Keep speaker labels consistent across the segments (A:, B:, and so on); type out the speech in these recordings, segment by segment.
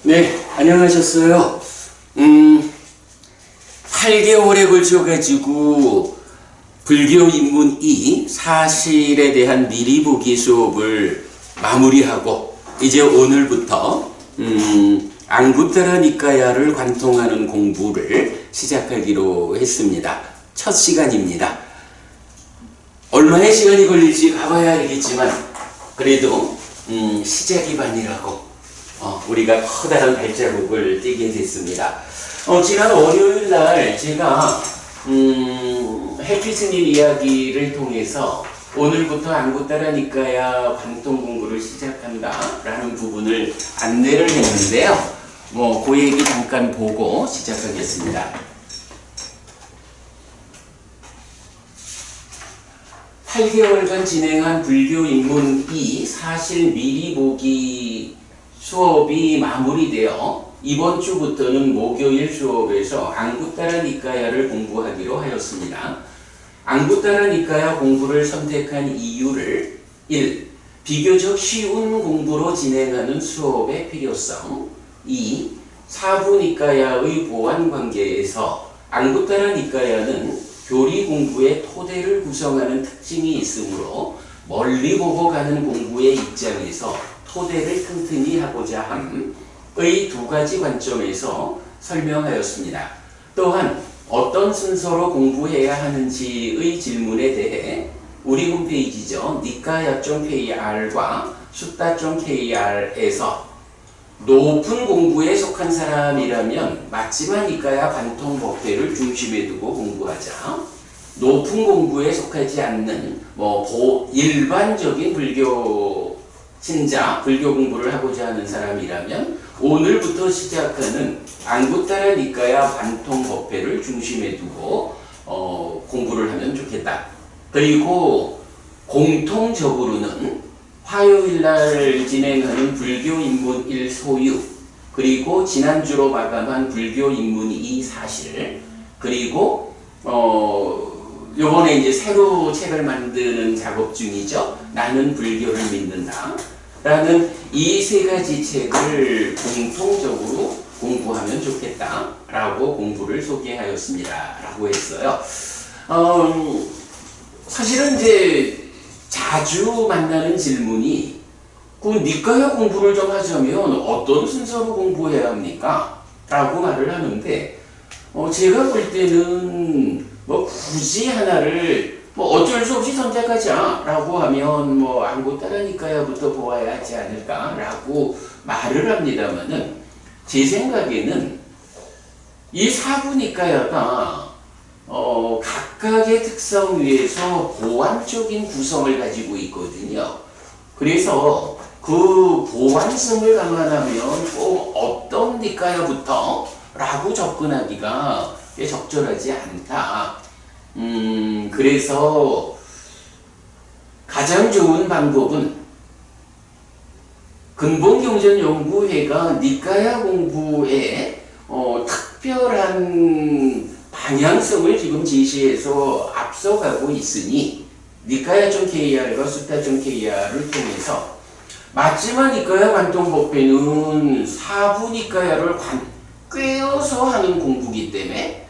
A: 네, 안녕하셨어요. 8개월에 걸쳐가지고 불교 입문 2 사실에 대한 미리 보기 수업을 마무리하고 이제 오늘부터 앙구타라 니카야를 관통하는 공부를 시작하기로 했습니다. 첫 시간입니다. 얼마의 시간이 걸릴지 가봐야 알겠지만 그래도 시작이 반이라고 우리가 커다란 발자국을 떼게 됐습니다. 지난 월요일 날 제가 해피스님 이야기를 통해서 오늘부터 앙구타라 니카야 관통 공부를 시작한다 라는 부분을 안내를 했는데요. 그 얘기 잠깐 보고 시작하겠습니다. 8개월간 진행한 불교 입문 2 사실 미리 보기 수업이 마무리되어 이번 주부터는 목요일 수업에서 앙구타라 니카야를 공부하기로 하였습니다. 앙구타라 니카야 공부를 선택한 이유를 1. 비교적 쉬운 공부로 진행하는 수업의 필요성 2. 사부 니카야의 보완 관계에서 앙구타라 니카야는 교리 공부의 토대를 구성하는 특징이 있으므로 멀리 보고 가는 공부의 입장에서 토대를 튼튼히 하고자 함의 두 가지 관점에서 설명하였습니다. 또한 어떤 순서로 공부해야 하는지의 질문에 대해 우리 홈페이지죠. nikaya.kr과 sutta.kr에서 높은 공부에 속한 사람이라면 맞지마 니카야 관통 법회를 중심에 두고 공부하자. 높은 공부에 속하지 않는 일반적인 불교 신자, 불교 공부를 하고자 하는 사람이라면 오늘부터 시작하는 앙구타라 니카야 관통 법회를 중심에 두고 공부를 하면 좋겠다. 그리고 공통적으로는 화요일날 진행하는 불교 입문 1 소유, 그리고 지난주로 마감한 불교 입문 2 사실, 그리고 요번에 이제 새로 책을 만드는 작업 중이죠. 나는 불교를 믿는다 라는 이 세 가지 책을 공통적으로 공부하면 좋겠다 라고 공부를 소개하였습니다 라고 했어요. 사실은 이제 자주 만나는 질문이 그 니카야 공부를 좀 하자면 어떤 순서로 공부해야 합니까? 라고 말을 하는데 제가 볼 때는 굳이 하나를 어쩔 수 없이 선택하자 라고 하면 앙구타라 니카야부터 보아야 하지 않을까 라고 말을 합니다만은 제 생각에는 이 사부 니카야가 각각의 특성 위에서 보완적인 구성을 가지고 있거든요. 그래서 그 보완성을 감안하면 꼭 어떤 니카야부터 라고 접근하기가 적절하지 않다. 그래서 가장 좋은 방법은 근본경전연구회가 니카야 공부에 특별한 방향성을 지금 제시해서 앞서가고 있으니 nikaya.kr과 sutta.kr을 통해서 맞지마 니카야 관통법회는 사부 니카야를 꿰어서 하는 공부이기 때문에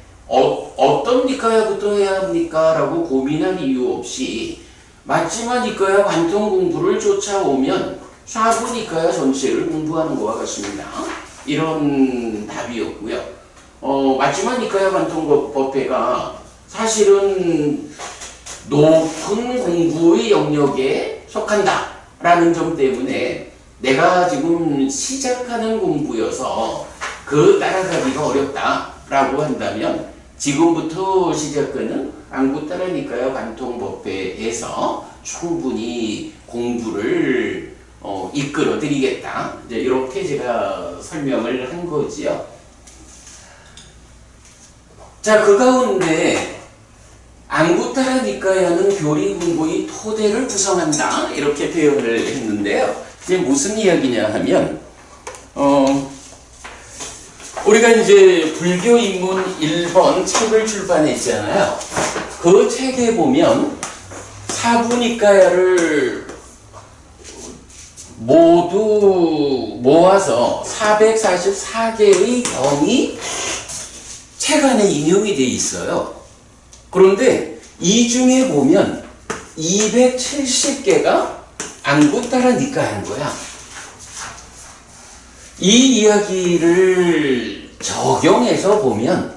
A: 어떤 니카야부터 해야 합니까? 라고 고민할 이유 없이 맞지마 니카야 관통 공부를 쫓아오면 사부 니카야 전체를 공부하는 것과 같습니다. 이런 답이었고요. 맞지마 니카야 관통 법회가 사실은 높은 공부의 영역에 속한다 라는 점 때문에 내가 지금 시작하는 공부여서 그 따라가기가 어렵다 라고 한다면 지금부터 시작하는 앙구타라 니카야 관통 법회에서 충분히 공부를 이끌어 드리겠다. 이렇게 제가 설명을 한 거지요. 자, 그 가운데 앙구타라 니카야는 교리 공부의 토대를 구성한다 이렇게 표현을 했는데요. 이게 무슨 이야기냐 하면 우리가 이제 불교 입문 1번 책을 출판했잖아요. 그 책에 보면 사부 니카야를 모두 모아서 444개의 경이 책 안에 인용이 돼 있어요. 그런데 이 중에 보면 270개가 안구따라 니까야인 거야. 이 이야기를 적용해서 보면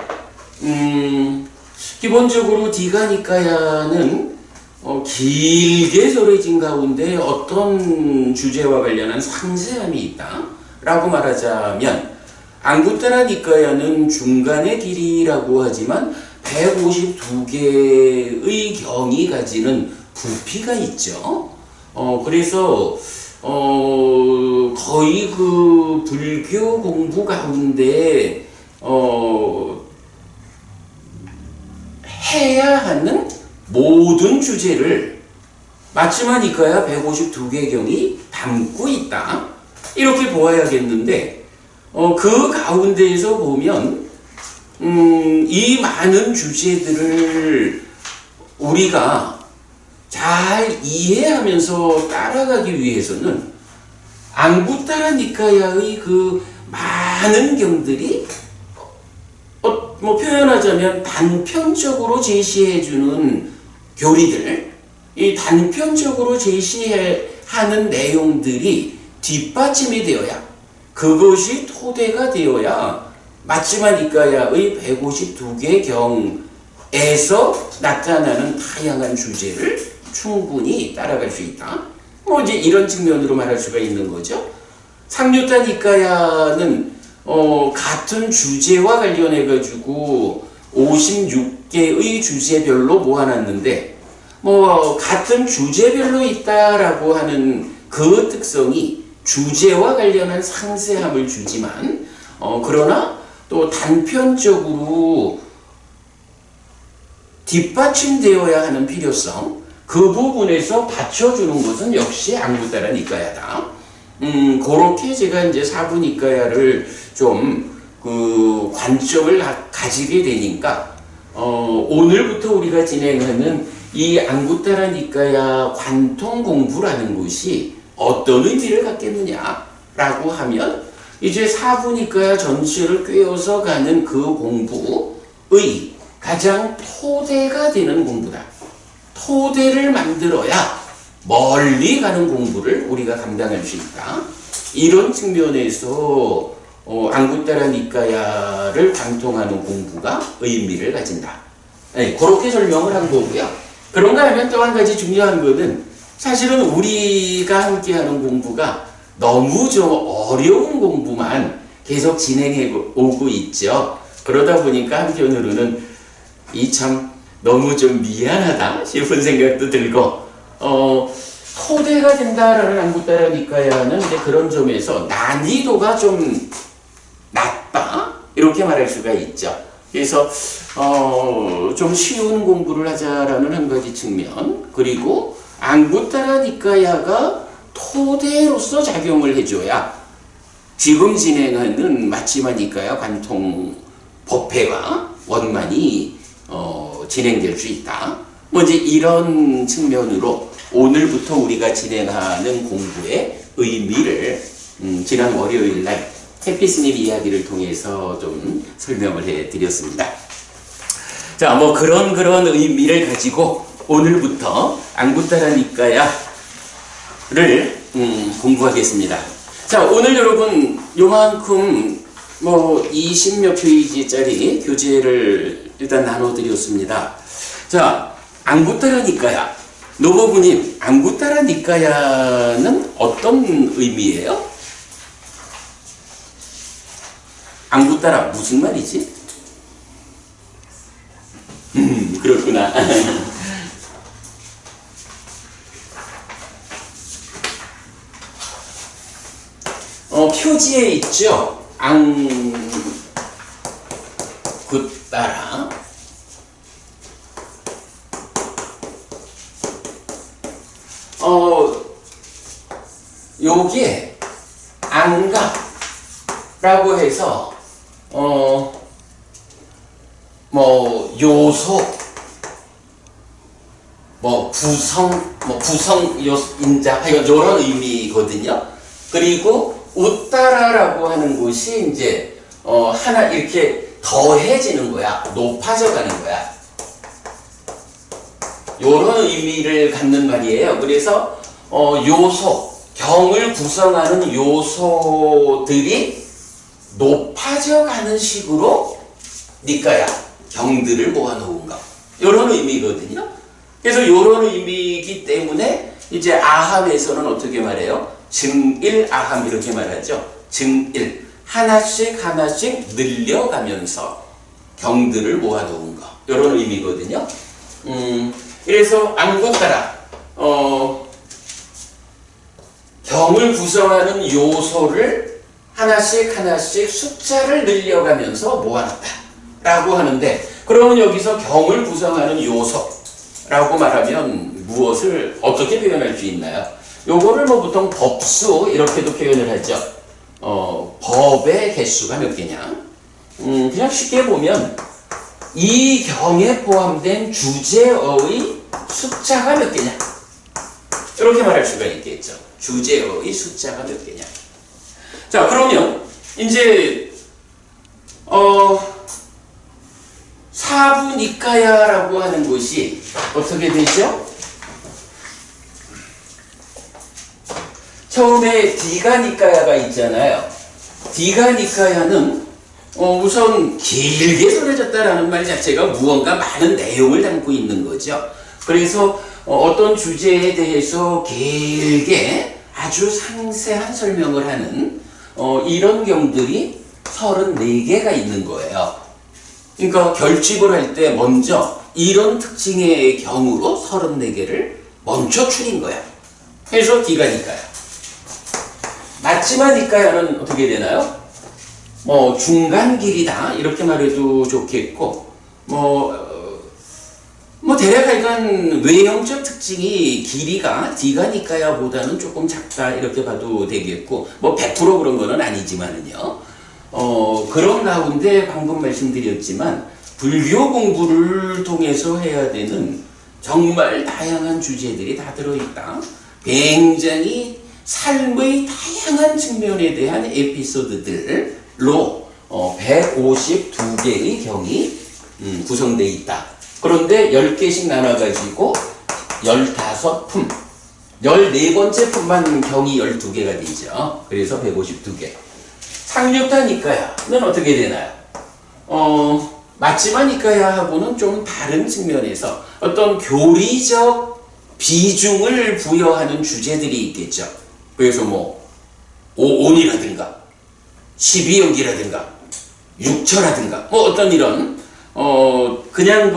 A: 기본적으로 디가니까야는 길게 설해진 가운데 어떤 주제와 관련한 상세함이 있다 라고 말하자면 안구따라 니까야는 중간의 길이라고 하지만 152개의 경이 가지는 부피가 있죠. 그래서 거의 그 불교 공부 가운데 해야 하는 모든 주제를 마치마 니까야 152개 경이 담고 있다. 이렇게 보아야겠는데 그 가운데에서 보면 이 많은 주제들을 우리가 잘 이해하면서 따라가기 위해서는 안구따라 니까야의 그 많은 경들이 뭐 표현하자면 단편적으로 제시해주는 교리들, 이 단편적으로 제시하는 내용들이 뒷받침이 되어야, 그것이 토대가 되어야 마치마 니까야의 152개 경에서 나타나는 다양한 주제를 충분히 따라갈 수 있다. 뭐 이제 이런 측면으로 말할 수가 있는 거죠. 상류타 니까야는 같은 주제와 관련해 가지고 56개의 주제별로 모아놨는데 뭐 같은 주제별로 있다라고 하는 그 특성이 주제와 관련한 상세함을 주지만 그러나 또 단편적으로 뒷받침되어야 하는 필요성, 그 부분에서 받쳐주는 것은 역시 안구따라 니까야다. 그렇게 제가 이제 사부 니까야를 좀 그 관점을 가지게 되니까 오늘부터 우리가 진행하는 이 안구따라 니까야 관통 공부라는 것이 어떤 의미를 갖겠느냐라고 하면 이제 사부 니까야 전체를 꿰어서 가는 그 공부의 가장 토대가 되는 공부다. 토대를 만들어야 멀리 가는 공부를 우리가 감당할 수 있다. 이런 측면에서 안구따라 니까야를 관통하는 공부가 의미를 가진다. 네, 그렇게 설명을 한 거고요. 그런가 하면 또 한 가지 중요한 것은 사실은 우리가 함께하는 공부가 너무 좀 어려운 공부만 계속 진행해 오고 있죠. 그러다 보니까 한편으로는 참 너무 좀 미안하다 싶은 생각도 들고 토대가 된다라는 안구따라 니까야는 이제 그런 점에서 난이도가 좀 낮다 이렇게 말할 수가 있죠. 그래서 좀 쉬운 공부를 하자라는 한 가지 측면, 그리고 안구따라 니까야가 토대로서 작용을 해줘야 지금 진행하는 마치마 니까야 관통 법회와 원만이 진행될 수 있다. 뭐 이제 이런 측면으로 오늘부터 우리가 진행하는 공부의 의미를 지난 월요일 날 햇빛스님 이야기를 통해서 좀 설명을 해드렸습니다. 자, 뭐 그런 의미를 가지고 오늘부터 안구따라 니까야를 공부하겠습니다. 자, 오늘 여러분 요만큼 뭐 20몇 페이지짜리 교재를 일단 나눠드렸습니다. 자, 안구따라 니까야. 노버부님, 안구따라 니까야는 어떤 의미예요? 안구따라 무슨 말이지? 그렇구나. 표지에 있죠? 안구따라. 요게 안가라고 해서 뭐 요소 뭐 구성 인자 이런 의미거든요. 그리고 웃다라라고 하는 것이 이제 하나 이렇게 더해지는 거야. 높아져 가는 거야. 요런 의미를 갖는 말이에요. 그래서 요소, 경을 구성하는 요소들이 높아져 가는 식으로 니까야 경들을 모아놓은 거. 요런 의미거든요. 그래서 요런 의미이기 때문에 이제 아함에서는 어떻게 말해요? 증일 아함 이렇게 말하죠. 증일. 하나씩 늘려가면서 경들을 모아놓은 거. 요런 의미거든요. 그래서 안국가라 경을 구성하는 요소를 하나씩 숫자를 늘려가면서 모아놨다 라고 하는데, 그러면 여기서 경을 구성하는 요소라고 말하면 무엇을 어떻게 표현할 수 있나요? 요거를 뭐 보통 법수 이렇게도 표현을 하죠. 법의 개수가 몇 개냐? 그냥 쉽게 보면 이 경에 포함된 주제어의 숫자가 몇 개냐? 이렇게 말할 수가 있겠죠. 주제어의 숫자가 몇 개냐? 자, 그러면 이제 사부니까야라고 하는 것이 어떻게 되죠? 처음에 디가니까야가 있잖아요. 디가니까야는 우선 길게 전해졌다라는 말 자체가 무언가 많은 내용을 담고 있는 거죠. 그래서 어떤 주제에 대해서 길게 아주 상세한 설명을 하는 이런 경들이 34개가 있는 거예요. 그러니까 결집을 할 때 먼저 이런 특징의 경우로 34개를 먼저 추린 거야. 그래서 디가니까야. 마지막니까야는 어떻게 되나요? 중간 길이다 이렇게 말해도 좋겠고, 대략 하여간 외형적 특징이 길이가 디가니까야보다는 조금 작다 이렇게 봐도 되겠고, 100% 그런 거는 아니지만은요. 그런 가운데 방금 말씀드렸지만 불교 공부를 통해서 해야 되는 정말 다양한 주제들이 다 들어있다. 굉장히 삶의 다양한 측면에 대한 에피소드들로 152개의 경이 구성되어 있다. 그런데 10개씩 나눠가지고 15품, 14번째 품만 경이 12개가 되죠. 그래서 152개. 상류타니까야는 어떻게 되나요? 마지막니까야하고는 좀 다른 측면에서 어떤 교리적 비중을 부여하는 주제들이 있겠죠. 그래서 오온이라든가 12역이라든가 6처라든가 어떤 이런 그냥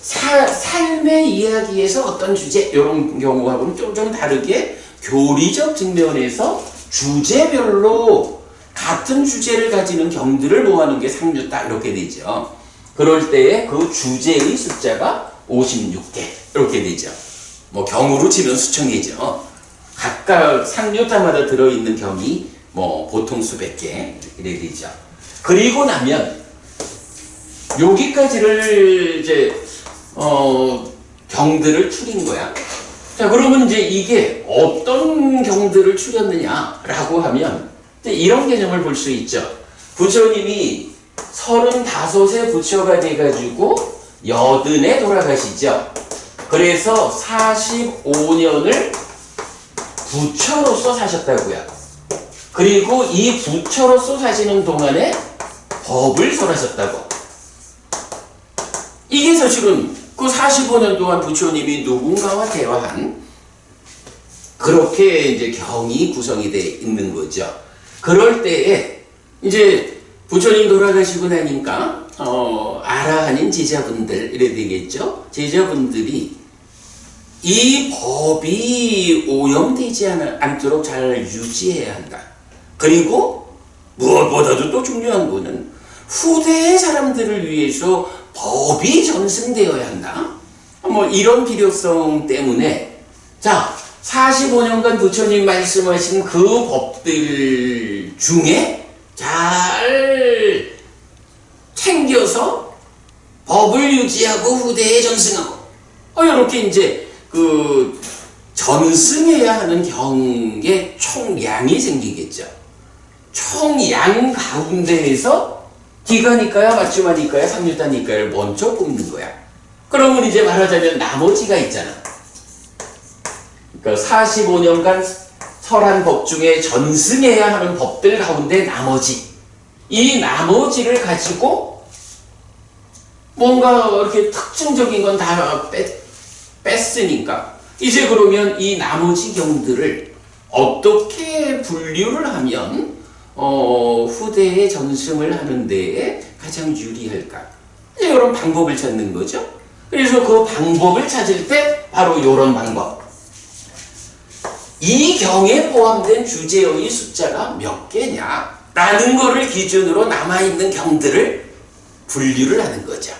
A: 삶의 이야기에서 어떤 주제 이런 경우하고는 좀 다르게 교리적 측면에서 주제별로 같은 주제를 가지는 경들을 모아놓은 게 상류타 이렇게 되죠. 그럴 때에 그 주제의 숫자가 56개 이렇게 되죠. 경으로 치면 수천 개죠. 각각 상류타마다 들어있는 경이 보통 수백 개 이래 되죠. 그리고 나면 여기까지를 이제 경들을 추린 거야. 자, 그러면 이제 이게 어떤 경들을 추렸느냐라고 하면 이런 개념을 볼 수 있죠. 부처님이 35세 부처가 돼가지고 여든에 돌아가시죠. 그래서 45년을 부처로서 사셨다고요. 그리고 이 부처로서 사시는 동안에 법을 설하셨다고. 이게 사실은 그 45년 동안 부처님이 누군가와 대화한 그렇게 이제 경이 구성이 되어 있는 거죠. 그럴 때에 이제 부처님 돌아가시고 나니까 아라한인 제자분들 이래 되겠죠. 제자분들이 이 법이 오염되지 않도록 잘 유지해야 한다. 그리고 무엇보다도 또 중요한 거는 후대의 사람들을 위해서 법이 전승되어야 한다. 이런 필요성 때문에 자 45년간 부처님 말씀하신 그 법들 중에 잘 챙겨서 법을 유지하고 후대에 전승하고 이렇게 이제 그 전승해야 하는 경의 총량이 생기겠죠. 총량 가운데에서 D가니까야 맞춤하니까야 상류다니까를 먼저 뽑는 거야. 그러면 이제 말하자면 나머지가 있잖아. 그러니까 45년간 설한 법 중에 전승해야 하는 법들 가운데 나머지, 이 나머지를 가지고 뭔가 이렇게 특징적인 건 다 뺐으니까 이제 그러면 이 나머지 경들을 어떻게 분류를 하면 후대에 전승을 하는 데에 가장 유리할까? 이제 이런 방법을 찾는 거죠. 그래서 그 방법을 찾을 때 바로 이런 방법. 이 경에 포함된 주제어의 숫자가 몇 개냐? 라는 거를 기준으로 남아있는 경들을 분류를 하는 거죠.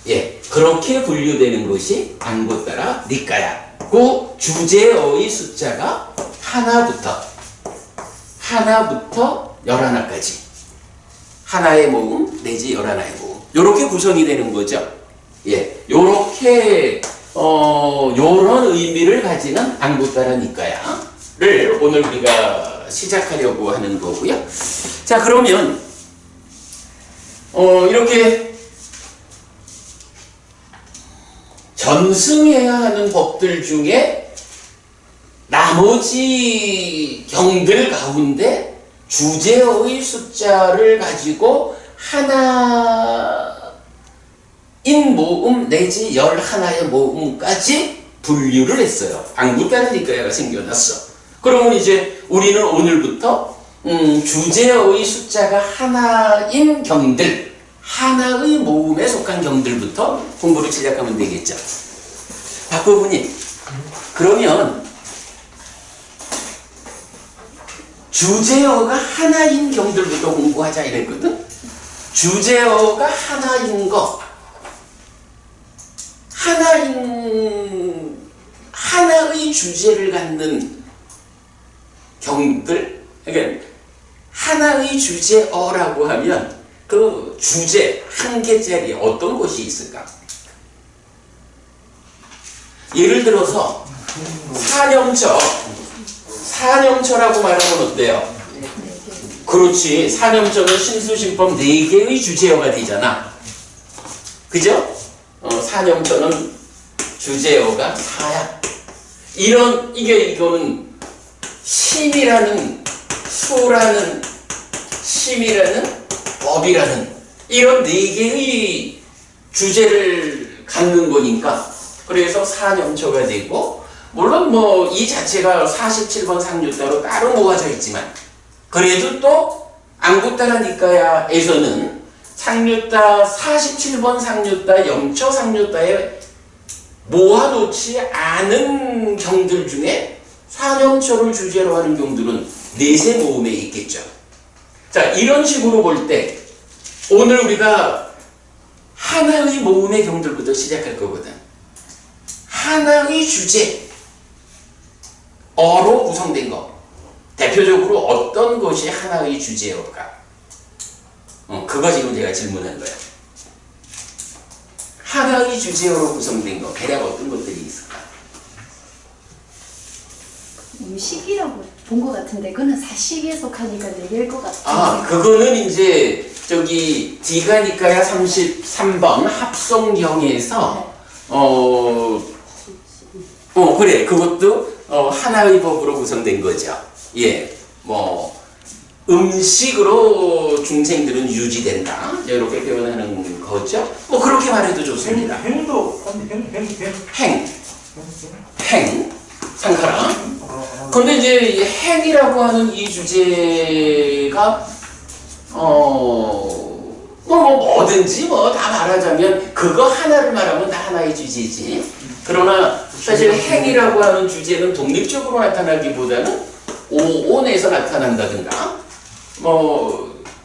A: 예, 그렇게 분류되는 것이 안고따라 니까야. 그 주제어의 숫자가 하나부터 11까지. 하나의 모음 내지 11의 모음. 요렇게 구성이 되는 거죠. 예, 요렇게 요런 의미를 가지는 안고따라 니까야를 오늘 우리가 시작하려고 하는 거고요. 자, 그러면 이렇게 전승해야 하는 법들 중에 나머지 경들 가운데 주제어의 숫자를 가지고 하나인 모음 내지 11의 모음까지 분류를 했어요. 안고따라 니까야가 생겨났어. 그러면 이제 우리는 오늘부터 주제어의 숫자가 하나인 경들, 하나의 모음에 속한 경들부터 공부를 시작하면 되겠죠. 박부부님, 그러면 주제어가 하나인 경들부터 공부하자 이랬거든? 주제어가 하나인 거, 하나의 주제를 갖는 경들, 그러니까 하나의 주제어라고 하면 그 주제 한 개짜리 어떤 것이 있을까? 예를 들어서 사념처라고 말하면 어때요? 그렇지. 사념처는 신수신법 4개의 주제어가 되잖아. 그죠? 사념처는 주제어가 4야. 이거는 심이라는 수라는 심이라는 법이라는 이런 4개의 주제를 갖는 거니까 그래서 사념처가 되고 물론 뭐 이 자체가 47번 상류따로 따로 모아져 있지만 그래도 또 안고따라 니까야에서는 상류따 47번 상류따 영처 상류따에 모아놓지 않은 경들 중에 사념처를 주제로 하는 경들은 4세 모음에 있겠죠. 자, 이런 식으로 볼 때 오늘 우리가 하나의 모음의 경들부터 시작할 거거든. 하나의 주제 어로 구성된 거. 대표적으로 어떤 것이 하나의 주제일까? 그거 지금 제가 질문한 거야. 하나의 주제어로 구성된 거, 대략 어떤 것들이 있을까?
B: 음식이라고 본 것 같은데 그거는 사식에 속하니까 4개일 것 같아요.
A: 아, 그거는 이제 저기 D가니까야 33번 합성경에서 그래, 그것도 하나의 법으로 구성된 거죠. 예, 뭐 음식으로 중생들은 유지된다 이렇게 표현하는 거죠. 뭐 그렇게 말해도 좋습니다.
C: 행도
A: 행 상카라. 근데 이제 이 행이라고 하는 이 주제가 뭐든지 뭐 다 말하자면 그거 하나를 말하면 다 하나의 주제지. 그러나 사실 행이라고 하는 주제는 독립적으로 나타나기보다는 오온에서 나타난다든가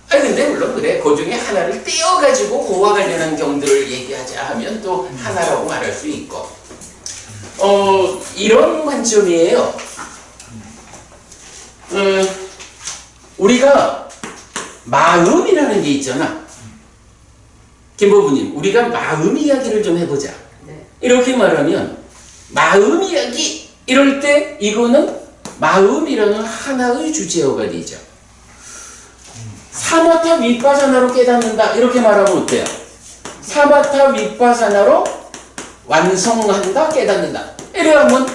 A: 근데 물론 그래. 그 중에 하나를 떼어가지고 그와 관련한 경들을 얘기하자 하면 또 하나라고 말할 수 있고 이런 관점이에요. 우리가 마음이라는 게 있잖아. 김보부님, 우리가 마음 이야기를 좀 해보자.
B: 네.
A: 이렇게 말하면 마음 이야기 이럴 때 이거는 마음이라는 하나의 주제어가 되죠. 사마타 윗바사나로 깨닫는다 이렇게 말하면 어때요? 사마타 윗바사나로 완성한다 깨닫는다 이래 하면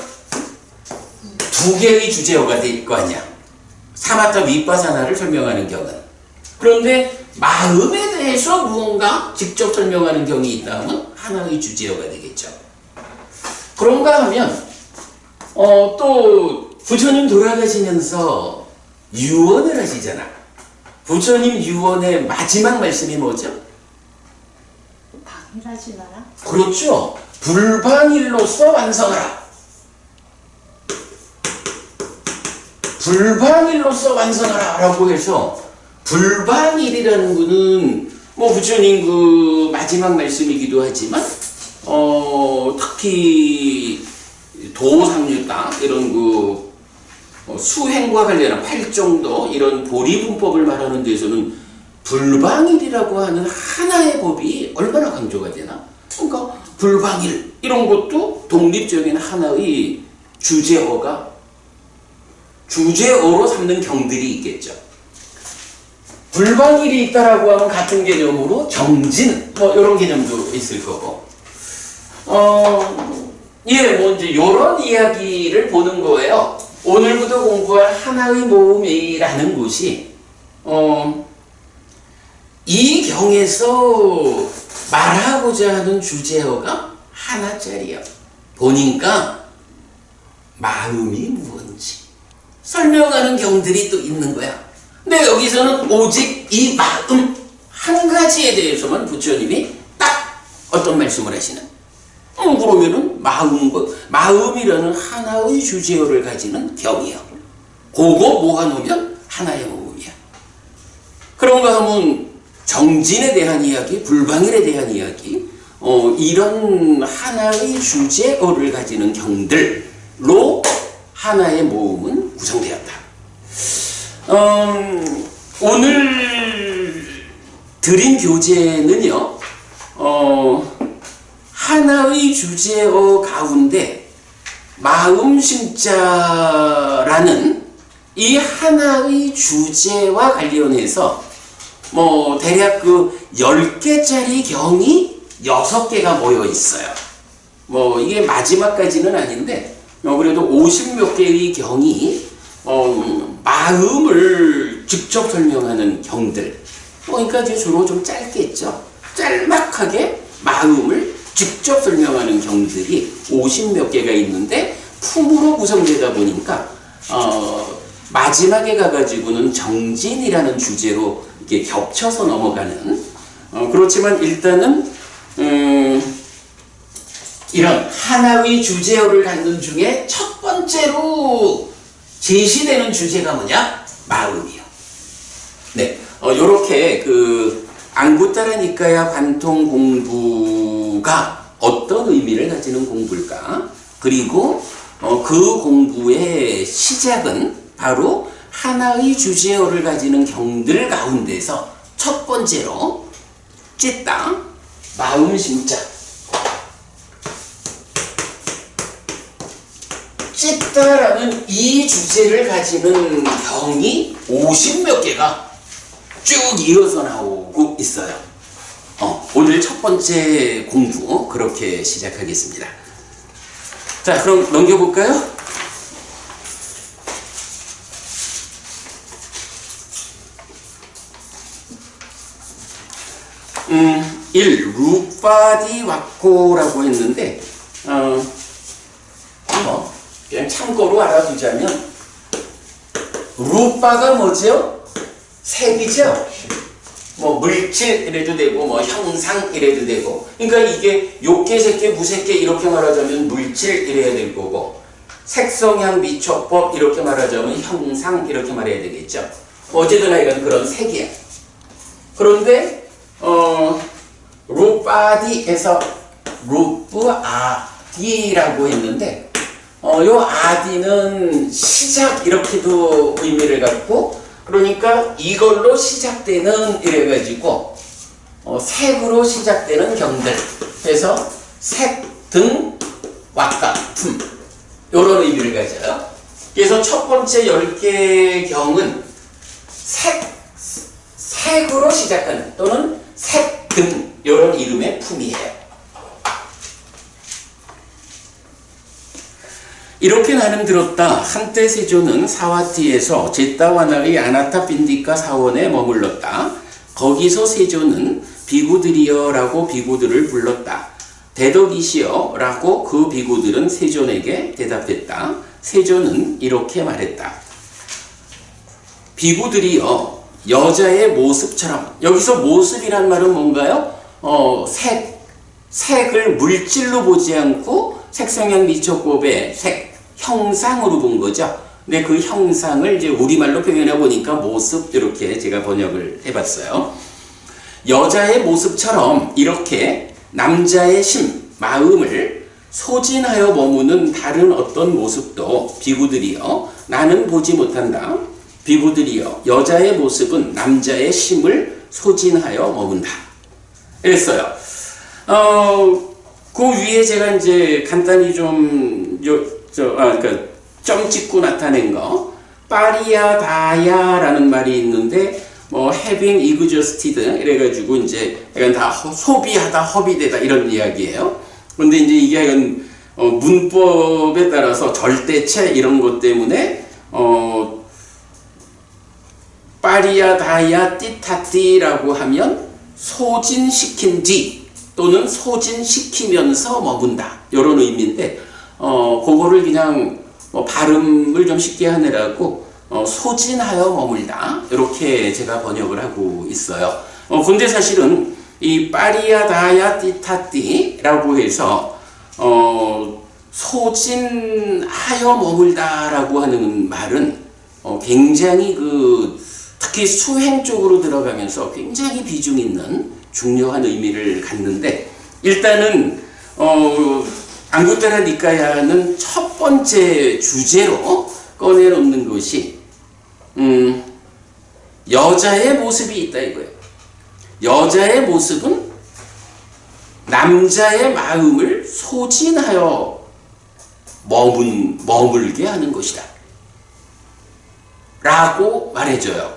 A: 두 개의 주제어가 될 거 아니야. 사마타 윗바사나를 설명하는 경우는. 그런데 마음에 대해서 무언가 직접 설명하는 경이 있다면 하나의 주제어가 되겠죠. 그런가 하면 또 부처님 돌아가시면서 유언을 하시잖아. 부처님 유언의 마지막 말씀이 뭐죠?
B: 방일하지 마라.
A: 그렇죠. 불방일로서 완성하라. 불방일로서 완성하라 라고 해서 불방일이라는 거는 뭐 부처님 그 마지막 말씀이기도 하지만 특히 도상유다 이런 그 수행과 관련한 8정도 이런 보리분법을 말하는 데서는 불방일이라고 하는 하나의 법이 얼마나 강조가 되나? 그러니까 불방일 이런 것도 독립적인 하나의 주제어로 삼는 경들이 있겠죠. 불방일이 있다라고 하면 같은 개념으로 정진 뭐 이런 개념도 있을 거고. 먼저 이런 이야기를 보는 거예요. 오늘부터 공부할 하나의 모음이라는 것이 이 경에서 말하고자 하는 주제어가 하나짜리야. 보니까 마음이 무언지 설명하는 경들이 또 있는 거야. 근데 여기서는 오직 이 마음 한 가지에 대해서만 부처님이 딱 어떤 말씀을 하시는. 그러면은 마음이라는 하나의 주제어를 가지는 경이야. 그거 모아놓으면 하나의 모음이야. 그런가 하면 정진에 대한 이야기, 불방일에 대한 이야기, 이런 하나의 주제어를 가지는 경들로 하나의 모음은 구성되었다. 오늘 드린 교재는요, 하나의 주제어 가운데 마음심자라는 이 하나의 주제와 관련해서 뭐 대략 그 10개짜리 경이 6개가 모여 있어요. 뭐 이게 마지막까지는 아닌데 그래도 50몇 개의 경이 마음을 직접 설명하는 경들. 그러니까 이제 주로 좀 짧겠죠. 짤막하게 마음을 직접 설명하는 경들이 50몇 개가 있는데 품으로 구성되다 보니까 마지막에 가가지고는 정진이라는 주제로 이렇게 겹쳐서 넘어가는 그렇지만 일단은 이런 하나의 주제어를 갖는 중에 첫 번째로 제시되는 주제가 뭐냐? 마음이요. 네, 요렇게 그 앙구타라 니카야 관통 공부가 어떤 의미를 가지는 공부일까? 그리고 그 공부의 시작은 바로 하나의 주제어를 가지는 경들 가운데서 첫 번째로 찢다, 마음심자. 찢다라는 이 주제를 가지는 경이 50몇 개가 쭉 이어서 나오고 있어요. 오늘 첫 번째 공부 그렇게 시작하겠습니다. 자, 그럼 넘겨볼까요? 루파디 와코라고 했는데 그냥 참고로 알아두자면 루파가 뭐죠? 색이죠? 뭐 물질 이래도 되고 뭐 형상 이래도 되고 그러니까 이게 욕계, 색계, 무색계 이렇게 말하자면 물질 이래야 될 거고 색성향, 미촉법 이렇게 말하자면 형상 이렇게 말해야 되겠죠. 어쨌든 이건 그런 색이야. 그런데 루파디에서 루프아디라고 했는데 요 아디는 시작 이렇게도 의미를 갖고 그러니까 이걸로 시작되는 이래가지고 색으로 시작되는 경들 그래서 색 등 왁가, 품 이런 의미를 가져요. 그래서 첫 번째 10개의 경은 색으로 시작하는 또는 색 등 이런 이름의 품이에요. 이렇게 나름 들었다. 한때 세조는 사와티에서 제타와나의 아나타 빈디카 사원에 머물렀다. 거기서 세조는 비구들이여라고 비구들을 불렀다. 대덕이시여라고 그 비구들은 세존에게 대답했다. 세조는 이렇게 말했다. 비구들이여 여자의 모습처럼, 여기서 모습이란 말은 뭔가요? 색을 물질로 보지 않고 색성향 미촉법의 색, 형상으로 본 거죠. 근데 그 형상을 이제 우리말로 표현해 보니까 모습, 이렇게 제가 번역을 해봤어요. 여자의 모습처럼 이렇게 남자의 심, 마음을 소진하여 머무는 다른 어떤 모습도 비구들이여 나는 보지 못한다. 비구들이여 여자의 모습은 남자의 심을 소진하여 머문다. 이랬어요. 그 위에 제가 이제 간단히 그러니까 점 찍고 나타낸 거, 파리야 다야라는 말이 있는데, having exhausted 이래가지고 이제 약간 다 소비하다, 허비되다 이런 이야기예요. 그런데 이제 이게 약간 문법에 따라서 절대체 이런 것 때문에 파리야 다야 띠타띠라고 하면 소진시킨 뒤 또는 소진시키면서 머문다 이런 의미인데 그거를 그냥 발음을 좀 쉽게 하느라고 소진하여 머물다 이렇게 제가 번역을 하고 있어요. 근데 사실은 이 파리야 다야 띠타띠라고 해서 소진하여 머물다라고 하는 말은 굉장히 특히 수행 쪽으로 들어가면서 굉장히 비중 있는 중요한 의미를 갖는데, 일단은 앙구타라 니카야는 첫 번째 주제로 꺼내놓는 것이 여자의 모습이 있다 이거예요. 여자의 모습은 남자의 마음을 소진하여 머물게 하는 것이다 라고 말해줘요.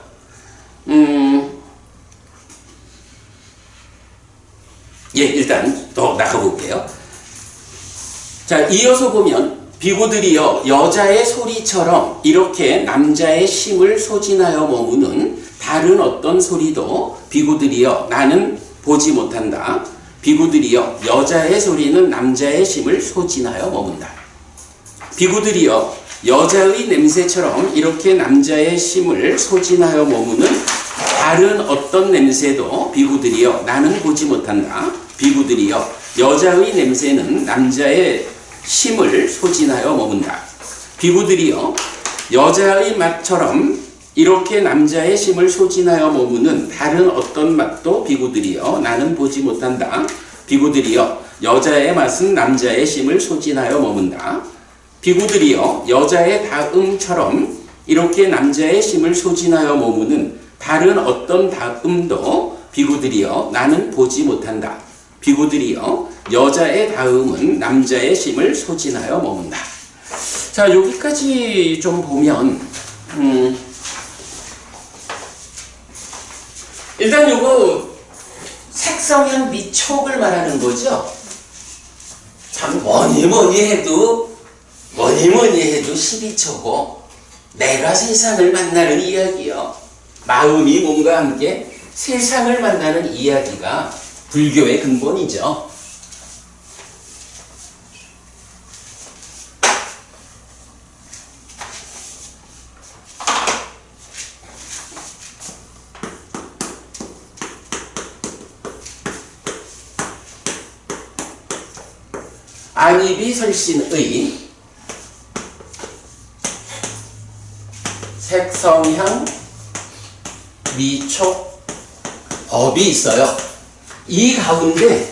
A: 일단 더 나가볼게요. 자, 이어서 보면 비구들이여 여자의 소리처럼 이렇게 남자의 심을 소진하여 머무는 다른 어떤 소리도 비구들이여 나는 보지 못한다. 비구들이여 여자의 소리는 남자의 심을 소진하여 머문다. 비구들이여 여자의 냄새처럼 이렇게 남자의 심을 소진하여 머무는 다른 어떤 냄새도 비구들이여 나는 보지 못한다. 비구들이여 여자의 냄새는 남자의 심을 소진하여 머문다. 비구들이여 여자의 맛처럼 이렇게 남자의 심을 소진하여 머무는 다른 어떤 맛도 비구들이여 나는 보지 못한다. 비구들이여 여자의 맛은 남자의 심을 소진하여 머문다. 비구들이여 여자의 다음처럼 이렇게 남자의 심을 소진하여 머무는 다른 어떤 다음도 비구들이여 나는 보지 못한다. 비구들이여 여자의 다음은 남자의 심을 소진하여 머문다. 자, 여기까지 좀 보면 일단 요거 색성향 미촉을 말하는 거죠. 참 뭐니 해도 12초고 내가 세상을 만나는 이야기요. 마음이 몸과 함께 세상을 만나는 이야기가 불교의 근본이죠. 안이비설신의 색성향 미촉 법이 있어요. 이 가운데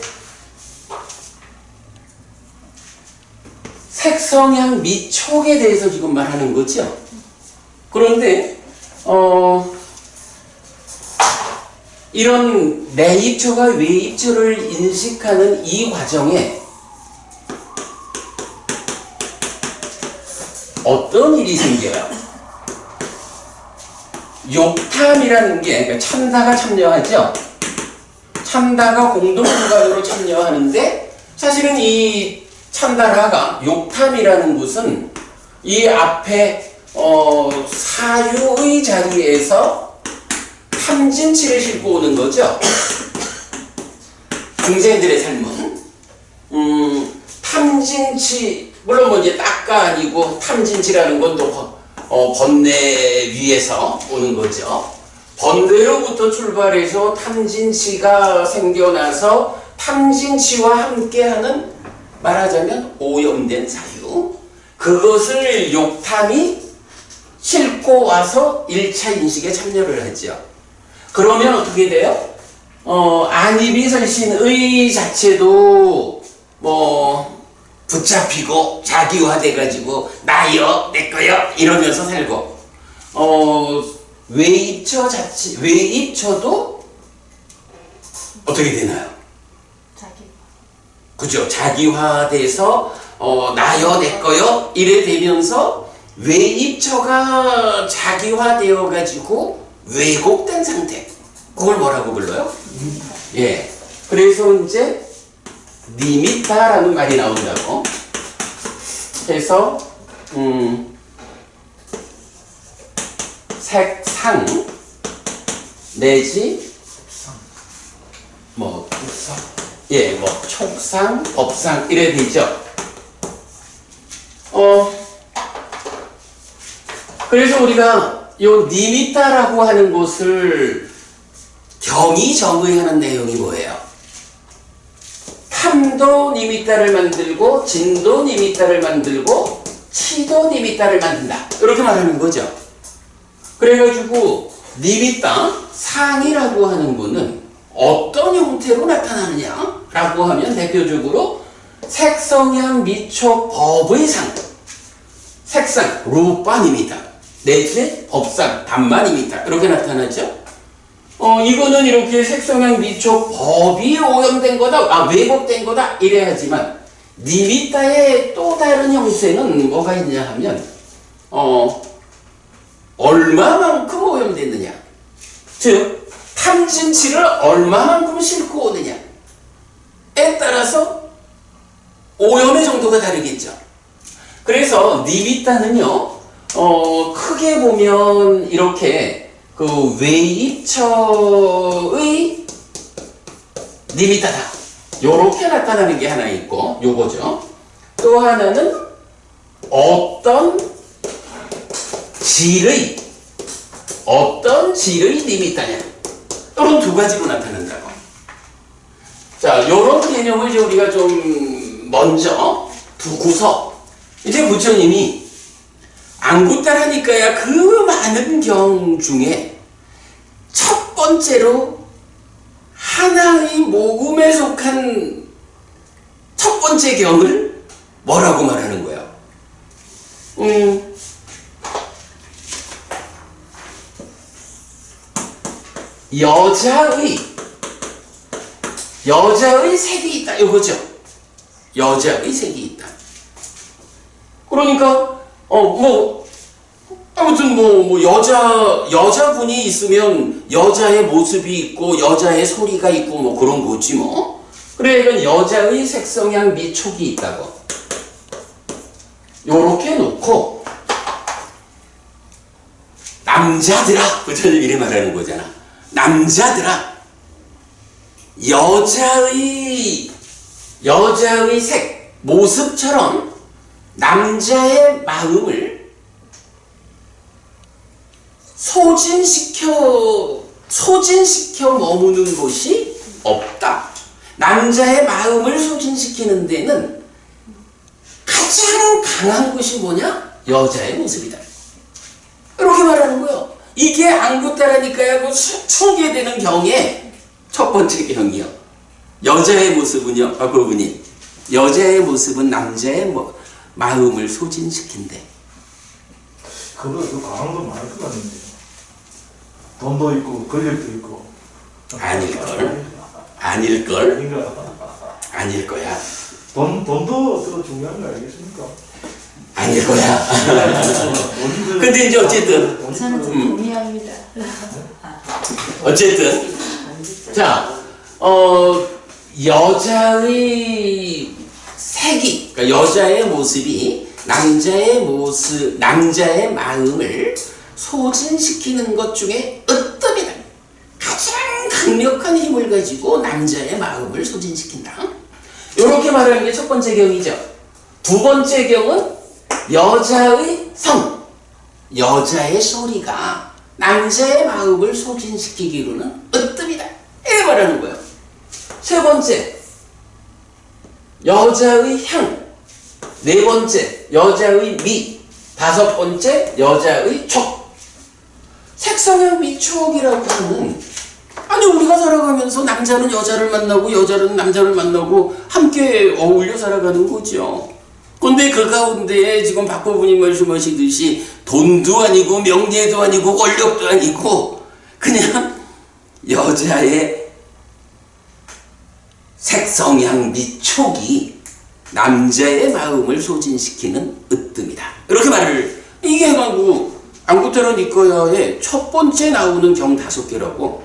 A: 색성향 미촉에 대해서 지금 말하는 거죠. 그런데 이런 내입조가 외입조를 인식하는 이 과정에 어떤 일이 생겨요? 욕탐이라는 게, 그러니까 참다가 참여하죠. 참다가 공동불가능으로 참여하는데, 사실은 이 참다라가 욕탐이라는 것은 이 앞에 사유의 자리에서 탐진치를 싣고 오는 거죠. 중생들의 삶은 탐진치, 물론 뭐 이제 딱가 아니고 탐진치라는 건 또 번뇌 위에서 오는 거죠. 번뇌로부터 출발해서 탐진치가 생겨나서 탐진치와 함께하는, 말하자면 오염된 사유, 그것을 욕탐이 싣고 와서 1차 인식에 참여를 하죠. 그러면 어떻게 돼요? 안이비설신의 자체도 뭐 붙잡히고 자기화돼가지고 나요, 내거요 이러면서 살고, 외입처 자체, 외입처도 어떻게 되나요? 그죠? 자기화돼서 나요, 내거요 이래 되면서 외입처가 자기화되어 가지고 왜곡된 상태, 그걸 뭐라고 불러요? 예. 그래서 이제 니미타라는 말이 나온다고 해서 색상 내지 뭐 예, 뭐 촉상, 법상 이래 되죠. 그래서 우리가 요 니미타라고 하는 것을 경이정의하는 내용이 뭐예요? 탐도 니미타를 만들고 진도 니미타를 만들고 치도 니미타를 만든다, 이렇게 말하는 거죠. 그래가지고 니미타 상이라고 하는 거는 어떤 형태로 나타나느냐 라고 하면 대표적으로 색성향 미초 법의 상, 색상 루파니미타 내지 법상 단마니미타 이렇게 나타나죠. 이거는 이렇게 색성향 미초 법이 오염된 거다, 왜곡된 거다 이래야지만, 니미타의 또 다른 형태는 뭐가 있냐 하면 얼마만큼 오염됐느냐, 즉 탐진치를 얼마만큼 싣고 오느냐에 따라서 오염의 정도가 다르겠죠. 그래서 니미타는요 크게 보면 이렇게 그 외입처의 니미타다, 요렇게 나타나는 게 하나 있고, 요거죠. 또 하나는 어떤 질의 니미타냐, 이런 두 가지로 나타난다고. 자, 요런 개념을 이제 우리가 좀 먼저 두고서, 이제 부처님이 안구따라니까야 그 많은 경 중에 첫 번째로 하나의 모금에 속한 첫 번째 경을 뭐라고 말하는 거예요? 여자의 색이 있다, 이거죠. 여자의 색이 있다. 그러니까 아무튼 여자분이 있으면 여자의 모습이 있고 여자의 소리가 있고 뭐 그런 거지 뭐. 그래, 이건 여자의 색성향 미촉이 있다고. 요렇게 놓고 남자들아, 부처님 이래 말하는 거잖아. 남자들아, 여자의 색, 모습처럼 남자의 마음을 소진시켜 머무는 곳이 없다. 남자의 마음을 소진시키는 데는 가장 강한 것이 뭐냐? 여자의 모습이다. 이렇게 말하는 거예요. 이게 안구따라니까야 그 수천 되는 경의 첫 번째 경이요. 여자의 모습은요, 그분이 여자의 모습은 남자의 마음을 소진시킨대.
C: 그거 강한 건 많을 것 같은데. 돈도 있고 권력도 있고.
A: 아닐 거야.
C: 돈도 더 중요한 거 알겠습니까?
A: 아닐 거야. 근데 이제 어쨌든
B: 저는 좀 동의합니다.
A: 어쨌든 자, 여자의 색이, 그러니까 여자의 모습이 남자의 마음을 소진시키는 것 중에 으뜸이다. 가장 강력한 힘을 가지고 남자의 마음을 소진시킨다. 이렇게 말하는 게 첫 번째 경이죠. 두 번째 경은 여자의 성, 여자의 소리가 남자의 마음을 소진시키기로는 으뜸이다. 이렇게 말하는 거예요. 세 번째, 여자의 향. 네 번째, 여자의 미. 다섯 번째, 여자의 촉. 색성향 미촉이라고 하는, 아니 우리가 살아가면서 남자는 여자를 만나고 여자는 남자를 만나고 함께 어울려 살아가는 거죠. 근데 그 가운데에 지금 박보부님 말씀하시듯이 돈도 아니고 명예도 아니고 권력도 아니고 그냥 여자의 색성향 미촉이 남자의 마음을 소진시키는 으뜸이다. 이렇게 말을, 이게 바로 앙구테라 니까야의 첫 번째 나오는 경 5개라고.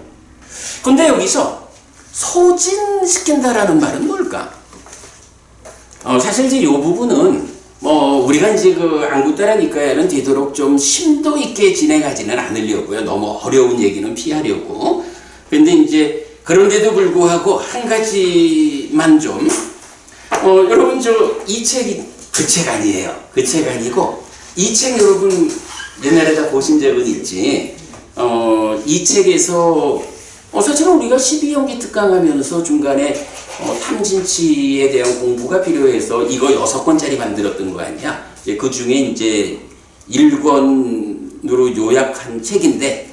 A: 근데 여기서 소진시킨다라는 말은 뭘까? 사실 이제 이 부분은 우리가 이제 그 앙구테라 니까야는 되도록 좀 심도 있게 진행하지는 않으려고요. 너무 어려운 얘기는 피하려고. 근데 이제 그런데도 불구하고 한 가지만 좀 여러분 이 책이 그 책 아니에요. 그 책 아니고 이 책 여러분 옛날에 다 보신 적은 있지. 이 책에서 사실은 우리가 12연기 특강하면서 중간에 탐진치에 대한 공부가 필요해서 이거 6권짜리 만들었던 거 아니야? 그 중에 이제 1권으로 요약한 책인데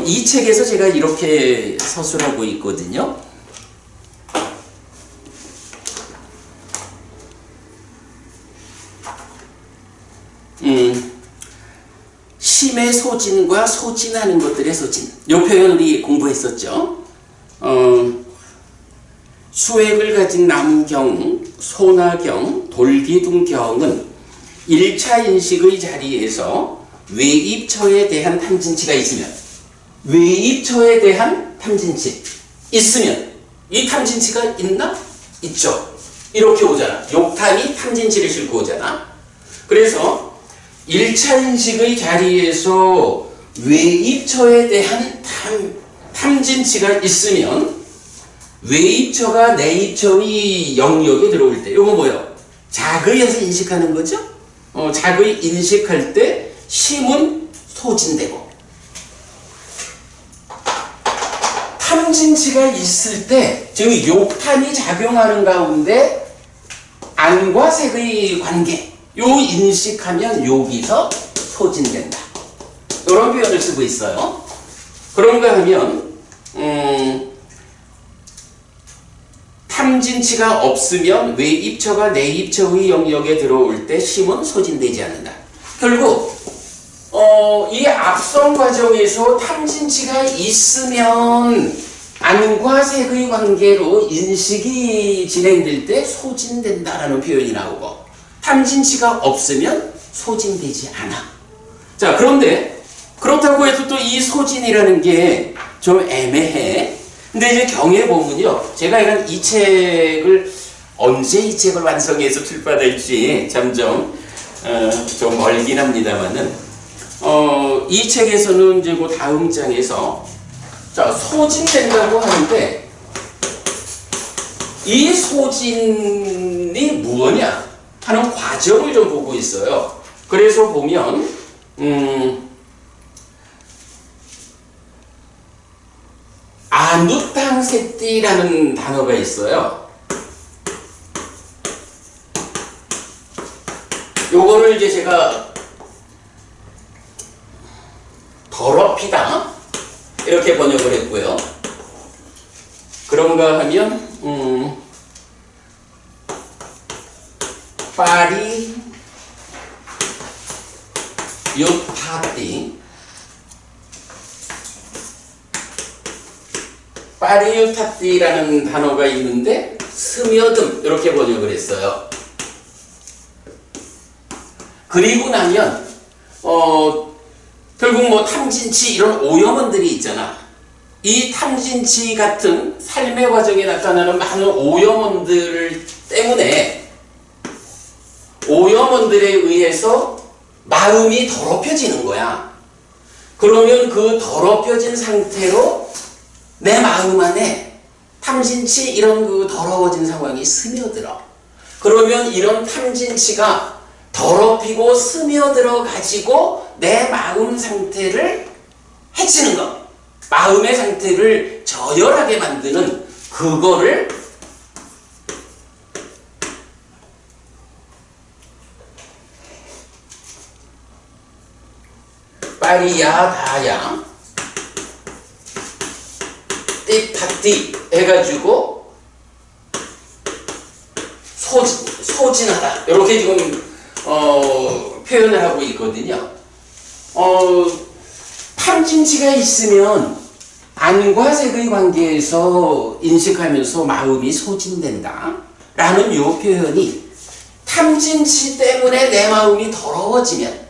A: 이 책에서 제가 이렇게 서술하고 있거든요. 심의 소진과 소진하는 것들의 소진. 이 표현 우리 공부했었죠. 수액을 가진 나무경, 소나경, 돌기둥경은 1차 인식의 자리에서 외입처에 대한 탐진치가 있으면, 외입처에 대한 탐진치 있으면, 이 탐진치가 있나? 있죠. 이렇게 오잖아. 욕탄이 탐진치를 싣고 오잖아. 그래서 1차 인식의 자리에서 외입처에 대한 탐진치가 있으면 외입처가 내입처의 영역에 들어올 때, 이거 뭐예요? 작의에서 인식하는 거죠? 작의 인식할 때 심은 소진되고, 탐진치가 있을 때, 즉 욕탄이 작용하는 가운데 안과 색의 관계, 요 인식하면 여기서 소진된다. 이런 표현을 쓰고 있어요. 그런가 하면 탐진치가 없으면 외입처가 내입처의 영역에 들어올 때 심은 소진되지 않는다. 결국 이 앞선 과정에서 탐진치가 있으면 안과 색의 관계로 인식이 진행될 때 소진된다라는 표현이 나오고, 탐진치가 없으면 소진되지 않아. 자, 그런데 그렇다고 해도 또 이 소진이라는 게 좀 애매해. 근데 이제 경에 보면요, 제가 이런 이 책을 언제 이 책을 완성해서 출판할지 참 좀 멀긴 합니다만은 이 책에서는 이제 그 다음 장에서 자, 소진된다고 하는데 이 소진이 무엇냐 하는 과정을 좀 보고 있어요. 그래서 보면 아누탕세띠라는 단어가 있어요. 요거를 이제 제가 더럽히다 이렇게 번역을 했고요. 그런가 하면 파리 유타띠, 파리유타띠라는 단어가 있는데 스며듦 이렇게 번역을 했어요. 그리고 나면 결국 뭐 탐진치 이런 오염원들이 있잖아. 이 탐진치 같은 삶의 과정에 나타나는 많은 오염원들 때문에 오염원들에 의해서 마음이 더럽혀지는 거야. 그러면 그 더럽혀진 상태로 내 마음 안에 탐진치 이런 그 더러워진 상황이 스며들어. 그러면 이런 탐진치가 더럽히고 스며들어 가지고 내 마음 상태를 해치는 것. 마음의 상태를 저열하게 만드는 그거를 파리야다야 띠파띠 해가지고 소진하다 이렇게 지금 표현을 하고 있거든요. 탐진치가 있으면 안과 색의 관계에서 인식하면서 마음이 소진된다 라는 이 표현이 탐진치 때문에 내 마음이 더러워지면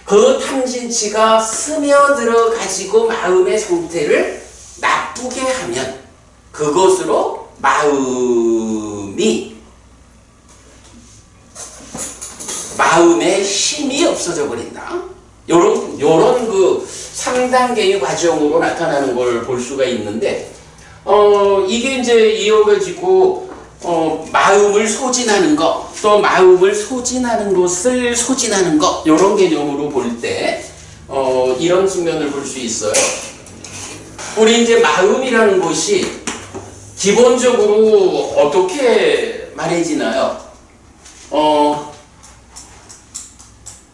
A: 그 탐진치가 스며들어 가지고 마음의 상태를 나쁘게 하면 그것으로 마음의 힘이 없어져 버린다. 요런 그 3단계의 과정으로 나타나는 걸 볼 수가 있는데, 이게 이제 이어가지고, 마음을 소진하는 것, 또 마음을 소진하는 것을 소진하는 것, 요런 개념으로 볼 때, 이런 측면을 볼 수 있어요. 우리 이제 마음이라는 것이 기본적으로 어떻게 말해지나요?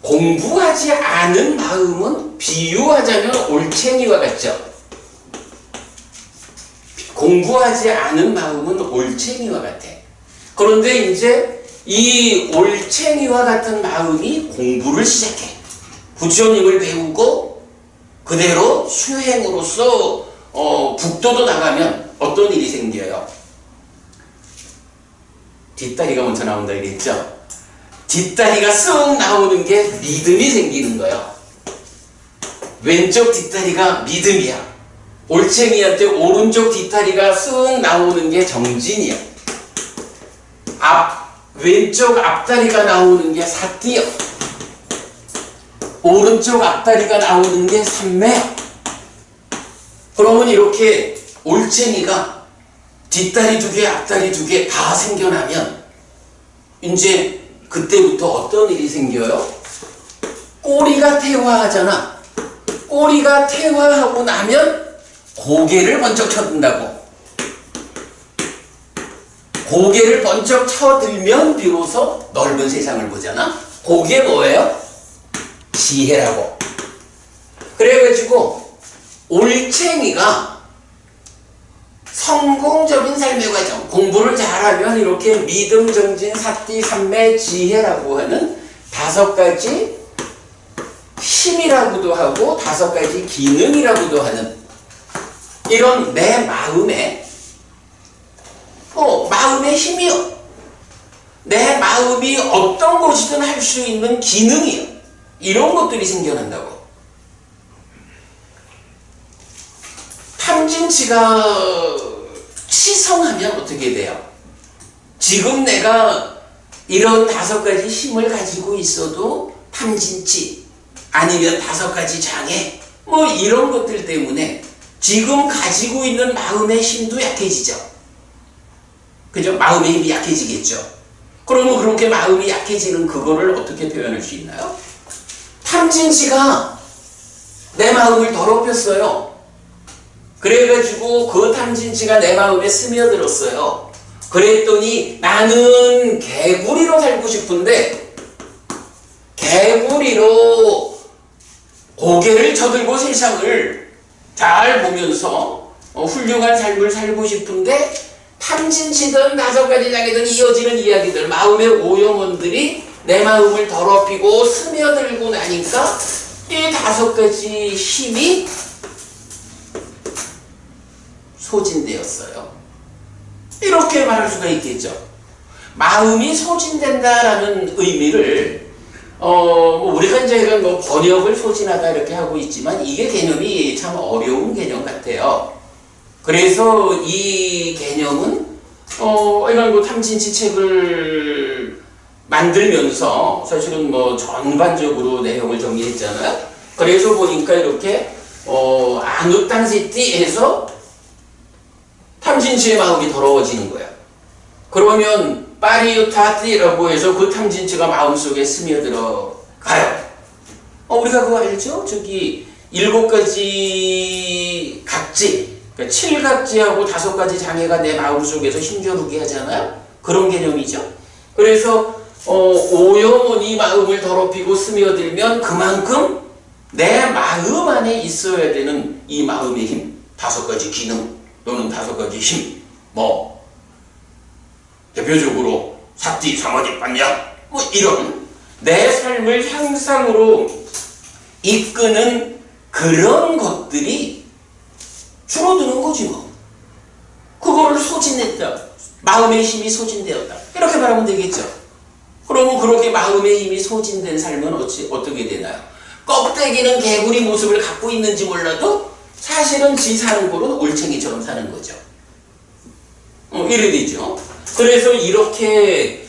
A: 공부하지 않은 마음은 비유하자면 올챙이와 같죠. 공부하지 않은 마음은 올챙이와 같아. 그런데 이제 이 올챙이와 같은 마음이 공부를 시작해. 부처님을 배우고 그대로 수행으로서 북도도 나가면 어떤 일이 생겨요? 뒷다리가 먼저 나온다 그랬죠? 뒷다리가 쓱 나오는 게 믿음이 생기는 거예요. 왼쪽 뒷다리가 믿음이야. 올챙이한테 오른쪽 뒷다리가 쓱 나오는 게 정진이야. 왼쪽 앞다리가 나오는 게 사띠야. 오른쪽 앞다리가 나오는 게 삼매야. 그러면 이렇게 올챙이가 뒷다리 2개, 앞다리 2개 다 생겨나면 이제 그때부터 어떤 일이 생겨요? 꼬리가 퇴화하잖아. 꼬리가 퇴화하고 나면 고개를 번쩍 쳐든다고. 고개를 번쩍 쳐들면 비로소 넓은 세상을 보잖아. 그게 뭐예요? 지혜라고. 그래가지고 올챙이가 성공적인 삶의 과정, 공부를 잘하면 이렇게 믿음, 정진, 사띠, 삼매, 지혜라고 하는 5가지 힘이라고도 하고 5가지 기능이라고도 하는 이런 내 마음의 힘이요. 내 마음이 어떤 것이든 할 수 있는 기능이요. 이런 것들이 생겨난다고. 탐진치가 치성하면 어떻게 돼요? 지금 내가 이런 5가지 힘을 가지고 있어도 탐진치 아니면 5가지 장애 뭐 이런 것들 때문에 지금 가지고 있는 마음의 힘도 약해지죠. 그죠? 마음의 힘이 약해지겠죠. 그러면 그렇게 마음이 약해지는 그거를 어떻게 표현할 수 있나요? 탐진치가 내 마음을 더럽혔어요. 그래가지고 그 탐진치가 내 마음에 스며들었어요. 그랬더니 나는 개구리로 살고 싶은데 개구리로 고개를 저들고 세상을 잘 보면서 훌륭한 삶을 살고 싶은데 탐진치든 5가지 장애든 이어지는 이야기들, 마음의 오염원들이 내 마음을 더럽히고 스며들고 나니까 이 5가지 힘이 소진되었어요. 이렇게 말할 수가 있겠죠. 마음이 소진된다라는 의미를 뭐 우리가 이제 뭐 번역을 소진하다 이렇게 하고 있지만 이게 개념이 참 어려운 개념 같아요. 그래서 이 개념은 이런 뭐 탐진치 책을 만들면서 사실은 뭐 전반적으로 내용을 정리했잖아요. 그래서 보니까 이렇게 아누땅시띠에서 탐진치의 마음이 더러워지는 거야. 그러면 파리유타띠라고 해서 그 탐진치가 마음속에 스며들어 가요. 우리가 그거 알죠? 저기 7가지 각지, 그러니까 7각지하고 5가지 장애가 내 마음속에서 힘겨루게 하잖아요. 그런 개념이죠. 그래서 오염원이 마음을 더럽히고 스며들면 그만큼 내 마음 안에 있어야 되는 이 마음의 힘, 5가지 기능 또는 5가지 힘, 뭐 대표적으로 사띠, 사마디, 반야 뭐 이런 내 삶을 향상으로 이끄는 그런 것들이 줄어드는 거지 뭐. 그거를 소진했다. 마음의 힘이 소진되었다. 이렇게 말하면 되겠죠. 그러면 그렇게 마음의 힘이 소진된 삶은 어떻게 되나요? 껍데기는 개구리 모습을 갖고 있는지 몰라도 사실은 지 사는 꼴은 올챙이처럼 사는 거죠. 이래 되죠. 그래서 이렇게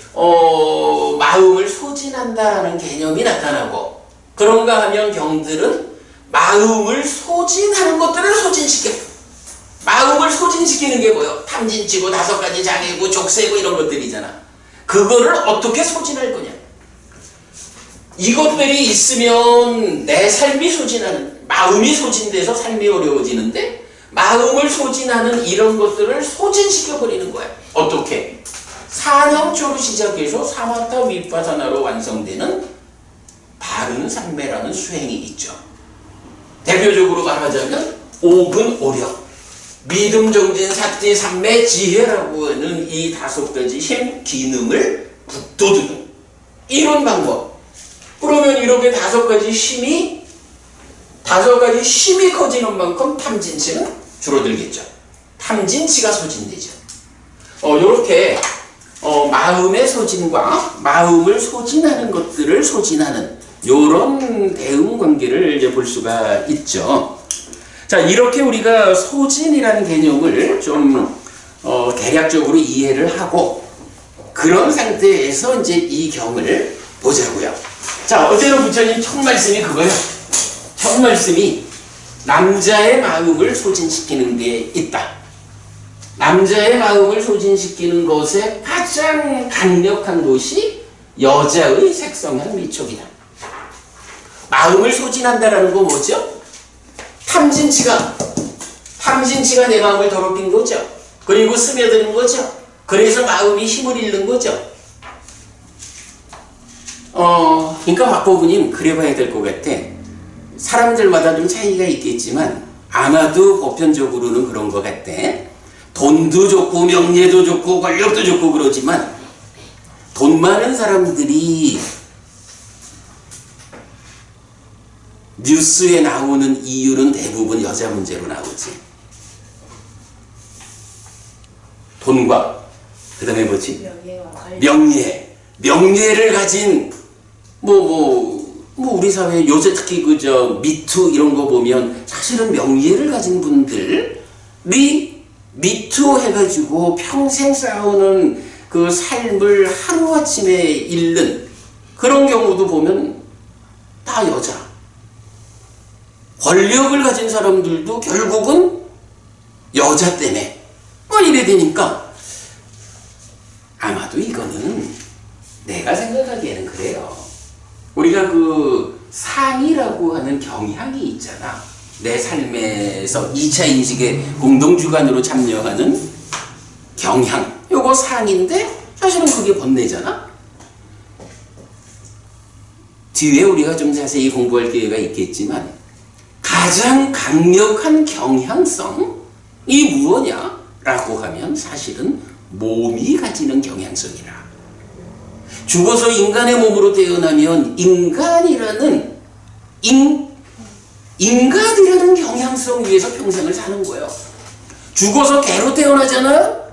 A: 마음을 소진한다라는 개념이 나타나고, 그런가 하면 경들은 마음을 소진하는 것들을 소진시켜. 마음을 소진시키는 게 뭐예요? 탐진치고 5가지 장애고 족쇄고 이런 것들이잖아. 그거를 어떻게 소진할 거냐? 이것들이 있으면 내 삶이 소진하는, 마음이 소진돼서 삶이 어려워지는데 마음을 소진하는 이런 것들을 소진시켜버리는 거야. 어떻게? 산형초로 시작해서 사마타 위파사나로 완성되는 바른 삼매라는 수행이 있죠. 대표적으로 말하자면 5분 오력, 믿음, 정진, 사띠, 삼매, 지혜라고 하는 이 5가지 힘, 기능을 북돋우는 이런 방법. 그러면 이렇게 5가지 힘이 커지는 만큼 탐진치는 줄어들겠죠. 탐진치가 소진되죠. 요렇게 마음의 소진과 마음을 소진하는 것들을 소진하는 요런 대응 관계를 이제 볼 수가 있죠. 자, 이렇게 우리가 소진이라는 개념을 좀 개략적으로 이해를 하고 그런 상태에서 이제 이 경을 보자고요. 자, 어제는 부처님 첫 말씀이 그거예요. 첫 말씀이 남자의 마음을 소진시키는 게 있다. 남자의 마음을 소진시키는 것에 가장 강력한 것이 여자의 색성한 미촉이다. 마음을 소진한다라는 건 뭐죠? 탐진치가 내 마음을 더럽힌 거죠. 그리고 스며드는 거죠. 그래서 마음이 힘을 잃는 거죠. 그러니까 박보부님 그래 봐야 될 것 같아. 사람들마다 좀 차이가 있겠지만 아마도 보편적으로는 그런 것 같아. 돈도 좋고 명예도 좋고 권력도 좋고 그러지만 돈 많은 사람들이 뉴스에 나오는 이유는 대부분 여자 문제로 나오지. 돈과 그 다음에 뭐지? 명예를 가진 우리 사회 요새 특히 미투 이런 거 보면 사실은 명예를 가진 분들이 미투 해가지고 평생 싸우는 그 삶을 하루아침에 잃는 그런 경우도 보면 다 여자. 권력을 가진 사람들도 결국은 여자 때문에 이래 되니까 아마도 이거는 내가 생각하기에는 그래요. 우리가 그 상이라고 하는 경향이 있잖아. 내 삶에서 2차 인식의 공동주관으로 참여하는 경향. 요거 상인데 사실은 그게 번뇌잖아. 뒤에 우리가 좀 자세히 공부할 기회가 있겠지만 가장 강력한 경향성이 무엇냐라고 하면 사실은 몸이 가지는 경향성이라. 죽어서 인간의 몸으로 태어나면 인간이라는 경향성 위에서 평생을 사는 거예요. 죽어서 개로 태어나잖아요.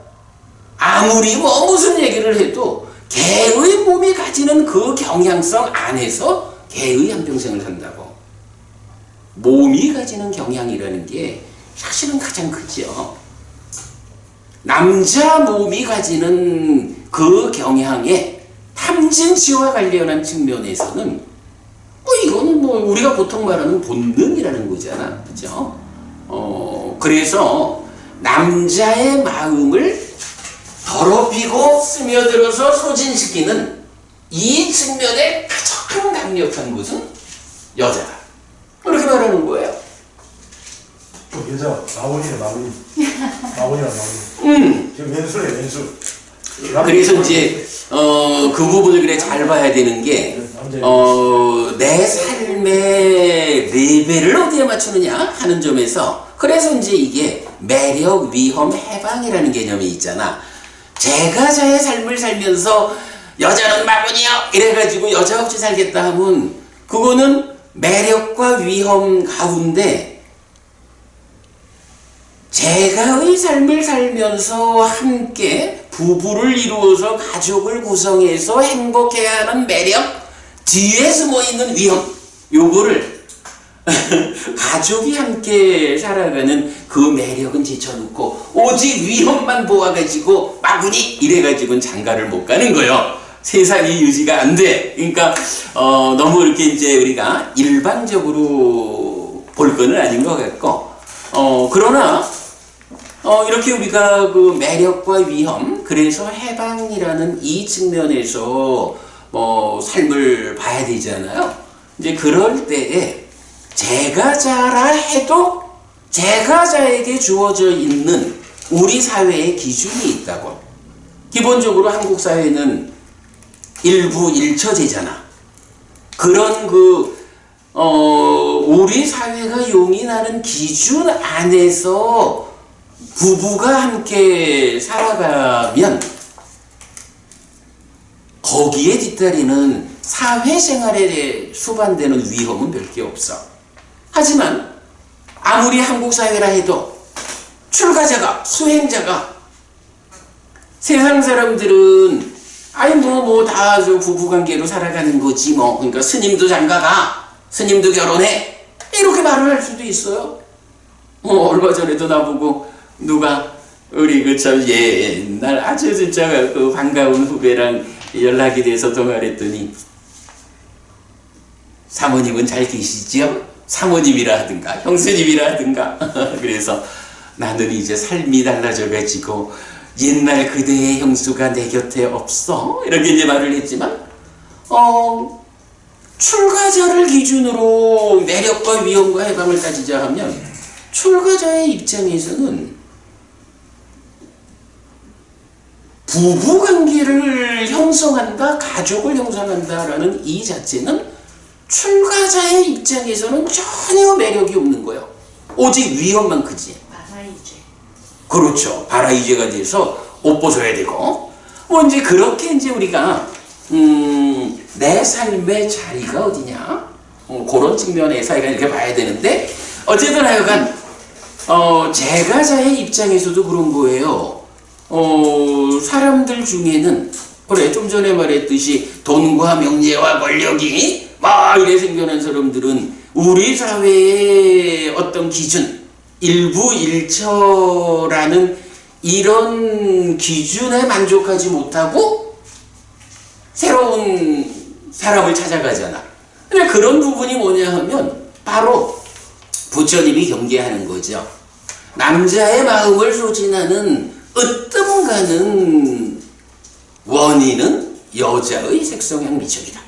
A: 아무리 무슨 얘기를 해도 개의 몸이 가지는 그 경향성 안에서 개의 한평생을 산다고. 몸이 가지는 경향이라는 게 사실은 가장 크죠. 남자 몸이 가지는 그 경향에 탐진치와 관련한 측면에서는 이거는 우리가 보통 말하는 본능이라는 거잖아. 그죠? 그래서 남자의 마음을 더럽히고 스며들어서 소진시키는 이 측면에 가장 강력한 것은 여자다. 그렇게 말하는 거예요.
C: 여자 마원이네 마원. 마원이라 마원. 지금 왼수네 왼수.
A: 그래서 이제 그 부분을 그래 잘 봐야 되는 게 내 삶의 레벨을 어디에 맞추느냐 하는 점에서 그래서 이제 이게 매력, 위험, 해방이라는 개념이 있잖아. 제가 저의 삶을 살면서 여자는 마군이요 이래가지고 여자 없이 살겠다 하면 그거는 매력과 위험 가운데 제가의 삶을 살면서 함께 부부를 이루어서 가족을 구성해서 행복해야 하는 매력 뒤에 숨어있는 위험 요거를 가족이 함께 살아가는 그 매력은 제쳐놓고 오직 위험만 보아가지고 마구니 이래가지고는 장가를 못 가는 거예요. 세상이 유지가 안 돼. 그러니까 너무 이렇게 이제 우리가 일반적으로 볼 거는 아닌 것 같고 그러나 이렇게 우리가 그 매력과 위험 그래서 해방이라는 이 측면에서 삶을 봐야 되잖아요. 이제 그럴 때에 제가 자라 해도 제가 자에게 주어져 있는 우리 사회의 기준이 있다고. 기본적으로 한국 사회는 일부 일처제잖아. 그런 우리 사회가 용인하는 기준 안에서 부부가 함께 살아가면 거기에 뒤따르는 사회생활에 수반되는 위험은 별 게 없어. 하지만 아무리 한국 사회라 해도 출가자가 수행자가 세상 사람들은 다 부부관계로 살아가는 거지 뭐. 그러니까 스님도 장가가 스님도 결혼해 이렇게 말을 할 수도 있어요. 얼마 전에도 나보고 누가 우리 그 참 옛날 아주 진짜 그 반가운 후배랑 연락이 돼서 통화를 했더니 사모님은 잘 계시지요? 사모님이라 하든가 형수님이라 하든가 그래서 나는 이제 삶이 달라져 가지고 옛날 그대의 형수가 내 곁에 없어 이렇게 이제 말을 했지만 출가자를 기준으로 매력과 위험과 해방을 따지자 하면 출가자의 입장에서는 부부관계를 형성한다, 가족을 형성한다라는 이 자체는 출가자의 입장에서는 전혀 매력이 없는 거예요. 오직 위험만 크지.
B: 바라이제.
A: 그렇죠. 바라이제가 돼서 옷 벗어야 되고 이제 그렇게 이제 우리가 내 삶의 자리가 어디냐 그런 측면에서 이렇게 봐야 되는데 어쨌든 하여간 제가자의 입장에서도 그런 거예요. 사람들 중에는 그래 좀 전에 말했듯이 돈과 명예와 권력이 막 이래 생겨난 사람들은 우리 사회의 어떤 기준 일부 일처라는 이런 기준에 만족하지 못하고 새로운 사람을 찾아가잖아. 근데 그런 부분이 뭐냐 하면 바로 부처님이 경계하는 거죠. 남자의 마음을 소진하는 으뜸 가는 원인은 여자의 색성향 미적이다.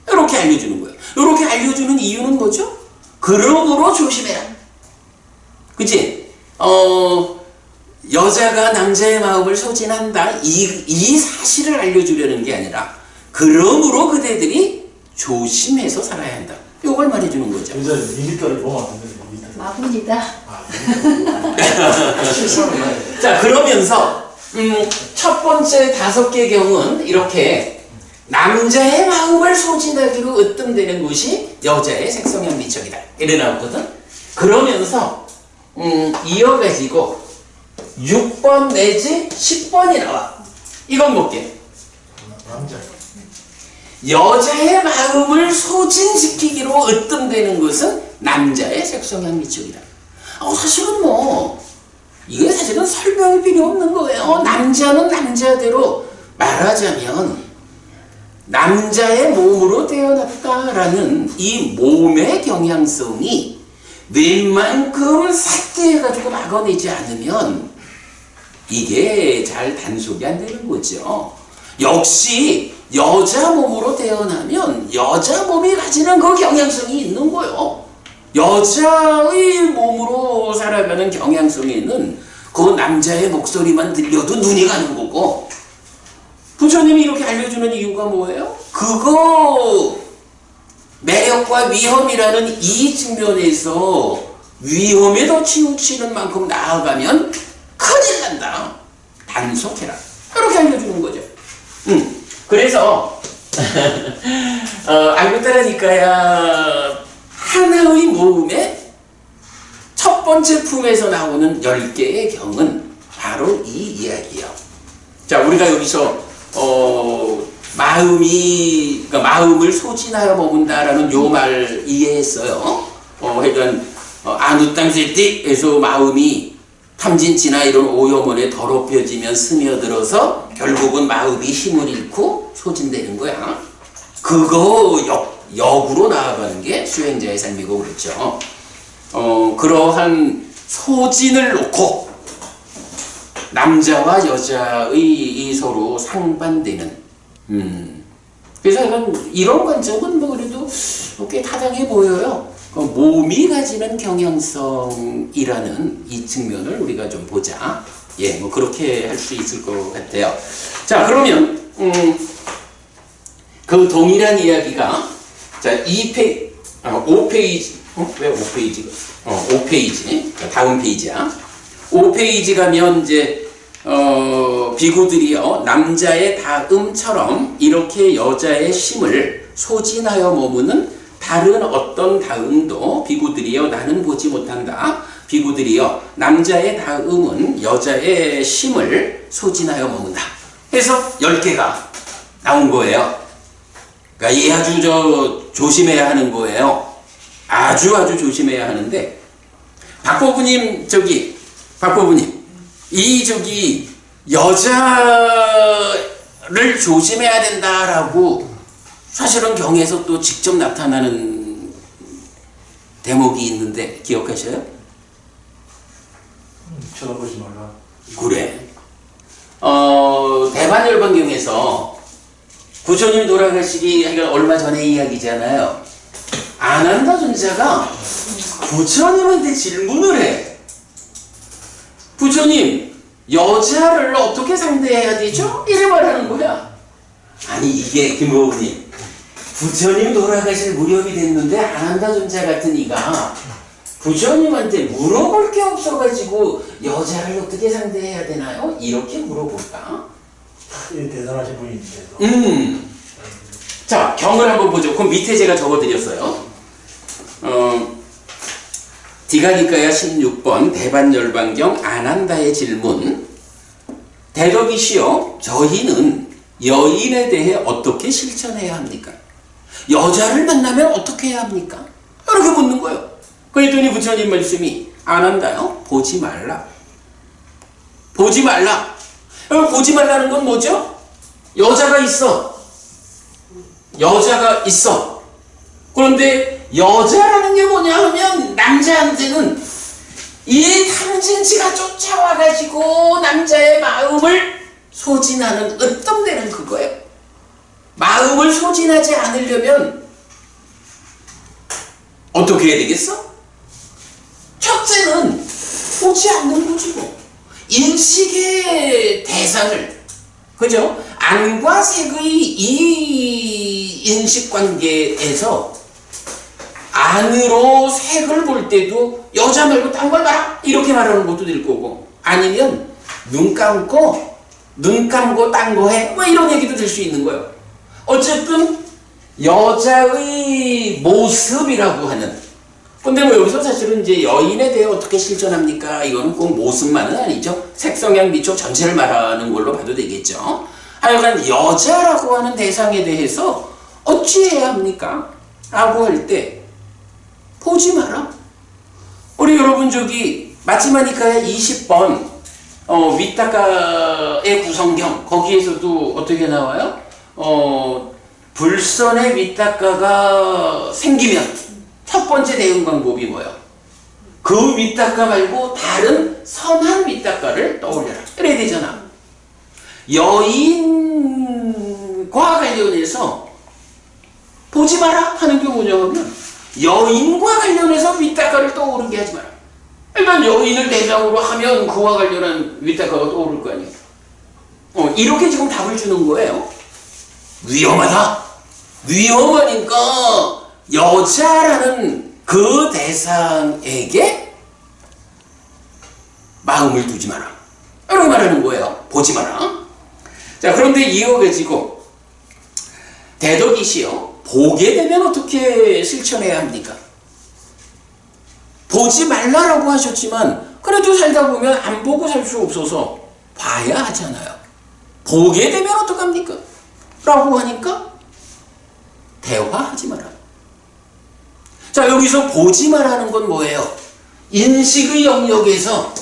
A: 이렇게 알려주는 거예요. 이렇게 알려주는 이유는 뭐죠? 그러므로 조심해라. 그치? 여자가 남자의 마음을 소진한다. 이 사실을 알려주려는 게 아니라 그러므로 그대들이 조심해서 살아야 한다. 이걸 말해주는 거죠.
C: 여자는 미미터를 보면 안 되는데
B: 마군이다.
A: 자 그러면서 첫 번째 5개 경은 이렇게 남자의 마음을 소진하기로 으뜸되는 것이 여자의 색성향 미적이다 이래 나오거든. 그러면서 이어가지고 6번 내지 10번이 나와. 이건 볼게.
C: 남자.
A: 여자의 마음을 소진시키기로 으뜸되는 것은 남자의 색성향 미촉이다. 사실은 뭐 이게 사실은 설명이 필요 없는 거예요. 남자는 남자대로 말하자면 남자의 몸으로 태어났다라는 이 몸의 경향성이 웬만큼 삭제해가지고 막아내지 않으면 이게 잘 단속이 안 되는 거죠. 역시 여자 몸으로 태어나면 여자 몸이 가지는 그 경향성이 있는 거예요. 여자의 몸으로 살아가는 경향성에는 그 남자의 목소리만 들려도 눈이 가는 거고, 부처님이 이렇게 알려주는 이유가 뭐예요? 그거 매력과 위험이라는 이 측면에서 위험에도 치우치는 만큼 나아가면 큰일 난다. 단속해라. 이렇게 알려주는 거죠. 그래서 알고 따라니까야 하나의 모음의 첫 번째 품에서 나오는 10개의 경은 바로 이 이야기예요. 자, 우리가 여기서 그러니까 마음을 소진하여 머문다라는 요 말 이해했어요. 하여간 아누땅세띠에서 마음이 탐진치나 이런 오염원에 더럽혀지면 스며들어서 결국은 마음이 힘을 잃고 소진되는 거야. 그거 역으로 나아가는 게 수행자의 삶이고 그렇죠. 그러한 소진을 놓고 남자와 여자의 이 서로 상반되는 그래서 이런 관점은 뭐 그래도 꽤 타당해 보여요. 몸이 가지는 경향성이라는 이 측면을 우리가 좀 보자. 예, 뭐 그렇게 할 수 있을 것 같아요. 자, 그러면 그 동일한 이야기가 자 5페이지 왜 5페이지가 5페이지 다음 페이지야. 5페이지 가면 이제 비구들이요 남자의 다음처럼 이렇게 여자의 심을 소진하여 머무는 다른 어떤 다음도 비구들이여 나는 보지 못한다. 비구들이여 남자의 다음은 여자의 심을 소진하여 머문다. 해서 10개가 나온 거예요. 그러니까 이 아주 조심해야 하는 거예요. 아주 조심해야 하는데 박보부님 이 여자를 조심해야 된다라고 사실은 경에서 또 직접 나타나는 대목이 있는데 기억하셔요?
C: 쳐다보지 말라.
A: 그래. 대반열반경에서 부처님 돌아가시기 얼마 전에 이야기잖아요. 아난다 존자가 부처님한테 질문을 해. 부처님, 여자를 어떻게 상대해야 되죠? 이래 말하는 거야. 아니 이게 김보부님, 부처님 돌아가실 무렵이 됐는데 아난다 존자 같은 이가 부처님한테 물어볼 게 없어가지고 여자를 어떻게 상대해야 되나요? 이렇게 물어볼까?
C: 대단하신 분인데도.
A: 자, 경을 한번 보죠. 그럼 밑에 제가 적어드렸어요. 디가니까야 16번 대반열반경 아난다의 질문. 대덕이시여, 저희는 여인에 대해 어떻게 실천해야 합니까? 여자를 만나면 어떻게 해야 합니까? 이렇게 묻는 거예요. 그랬더니 부처님 말씀이 아난다요? 보지 말라. 보지 말라. 보지 말라는 건 뭐죠? 여자가 있어. 그런데 여자라는 게 뭐냐 하면 남자한테는 이 탐진치가 쫓아와가지고 남자의 마음을 소진하는 으뜸되는 그거예요. 마음을 소진하지 않으려면 어떻게 해야 되겠어? 첫째는 보지 않는 거지 뭐. 인식의 대상을, 그죠? 안과 색의 이 인식관계에서 안으로 색을 볼 때도 여자 말고 딴 걸 봐라 이렇게 말하는 것도 될 거고, 아니면 눈 감고 딴 거 해 뭐 이런 얘기도 될 수 있는 거예요. 어쨌든 여자의 모습이라고 하는, 근데 뭐 여기서 사실은 이제 여인에 대해 어떻게 실천합니까? 이거는 꼭 모습만은 아니죠. 색성향 미촉 전체를 말하는 걸로 봐도 되겠죠. 하여간 여자라고 하는 대상에 대해서 어찌해야 합니까? 라고 할 때 보지 마라. 우리 여러분 저기 마치마니카의 20번 위탁가의 구성경 거기에서도 어떻게 나와요? 불선의 위탁가가 생기면 첫 번째 대응 방법이 뭐예요? 그 위탁가 말고 다른 선한 위탁가를 떠올려라. 그래야 되잖아. 여인과 관련해서 보지 마라 하는 게 뭐냐면 여인과 관련해서 위탁가를 떠오르게 하지 마라. 일단 여인을 대상으로 하면 그와 관련한 위탁가가 떠오를 거 아니에요. 이렇게 지금 답을 주는 거예요. 위험하다. 위험하니까 여자라는 그 대상에게 마음을 두지 마라. 이렇게 말하는 거예요. 보지 마라. 자, 그런데 이어가지고 대덕이시여 보게 되면 어떻게 실천해야 합니까? 보지 말라라고 하셨지만 그래도 살다 보면 안 보고 살 수 없어서 봐야 하잖아요. 보게 되면 어떡합니까? 라고 하니까 대화하지 마라. 자, 여기서 보지 마라는 건 뭐예요? 인식의 영역에서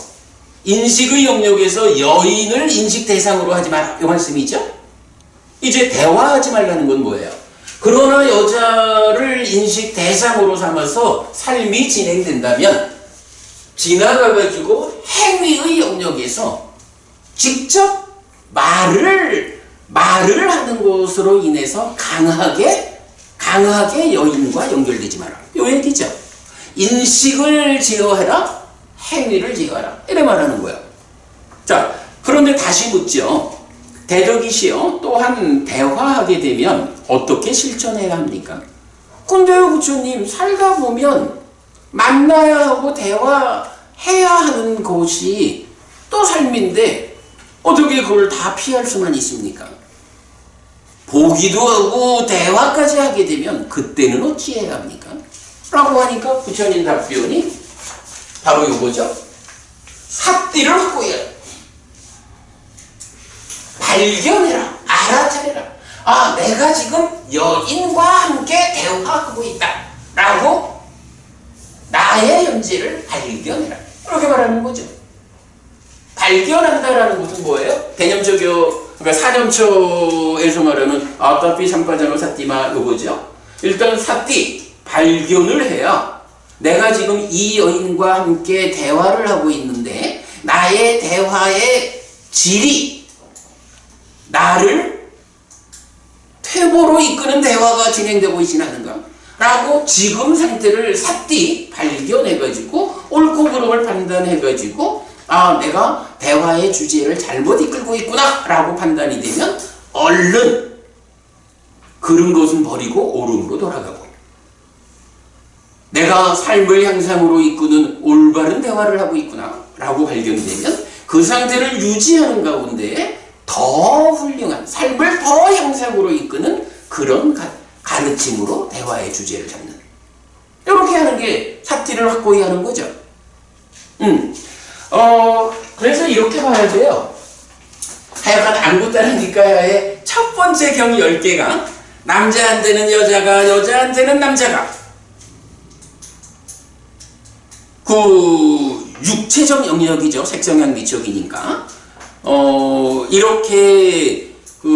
A: 여인을 인식 대상으로 하지 마라. 이 말씀이죠? 이제 대화하지 말라는 건 뭐예요? 그러나 여자를 인식 대상으로 삼아서 삶이 진행된다면 지나가가지고 행위의 영역에서 직접 말을 하는 것으로 인해서 강하게 여인과 연결되지 마라. 요 얘기죠. 인식을 제어해라, 행위를 제어하라. 이래 말하는 거예요. 자, 그런데 다시 묻죠. 대덕이시여 또한 대화하게 되면 어떻게 실천해야 합니까? 근데요 부처님, 살다 보면 만나야 하고 대화해야 하는 것이 또 삶인데 어떻게 그걸 다 피할 수만 있습니까? 보기도 하고 대화까지 하게 되면 그때는 어찌해야 합니까? 라고 하니까 부처님 답변이 바로 이거죠. 삿띠를 확보해야 해. 발견해라. 알아차려라. 아, 내가 지금 여인과 함께 대화하고 있다. 라고 나의 현재를 발견해라. 이렇게 말하는 거죠. 발견한다라는 것은 뭐예요? 개념적이요. 그러니까 사념처에서 말하는 아따피 삼파자노 사띠마 요거죠. 일단 사띠 발견을 해야 내가 지금 이 여인과 함께 대화를 하고 있는데 나의 대화의 질이 나를 퇴보로 이끄는 대화가 진행되고 있지 않은가? 라고 지금 상태를 삿띠 발견해가지고 옳고 그름을 판단해가지고 아, 내가 대화의 주제를 잘못 이끌고 있구나 라고 판단이 되면 얼른 그른 것은 버리고 옳음으로 돌아가고 내가 삶을 향상으로 이끄는 올바른 대화를 하고 있구나 라고 발견되면 그 상태를 유지하는 가운데 더 훌륭한 삶을 더 향상으로 이끄는 그런 가르침으로 대화의 주제를 잡는 이렇게 하는 게 삿띠를 확고히 하는 거죠. 그래서 이렇게 봐야 돼요. 하여간 안구따라니까야의 첫 번째 경 10개가 남자한테는 여자가 여자한테는 남자가 그 육체적 영역이죠. 색성향 미적이니까 이렇게 그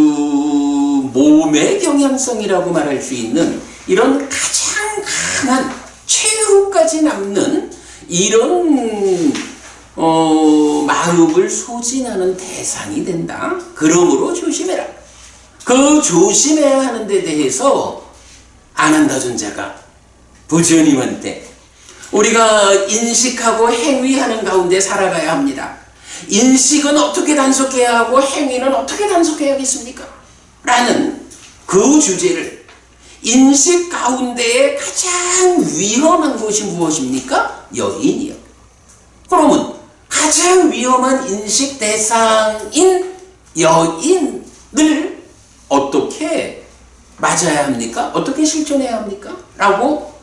A: 몸의 경향성이라고 말할 수 있는 이런 가장 강한 최후까지 남는 이런 마음을 소진하는 대상이 된다. 그러므로 조심해라. 그 조심해야 하는 데 대해서 아난다존자가 부처님한테 우리가 인식하고 행위하는 가운데 살아가야 합니다. 인식은 어떻게 단속해야 하고 행위는 어떻게 단속해야겠습니까? 라는 그 주제를 인식 가운데에 가장 위험한 것이 무엇입니까? 여인이요. 그러면 가장 위험한 인식 대상인 여인을 어떻게 맞아야 합니까? 어떻게 실천해야 합니까? 라고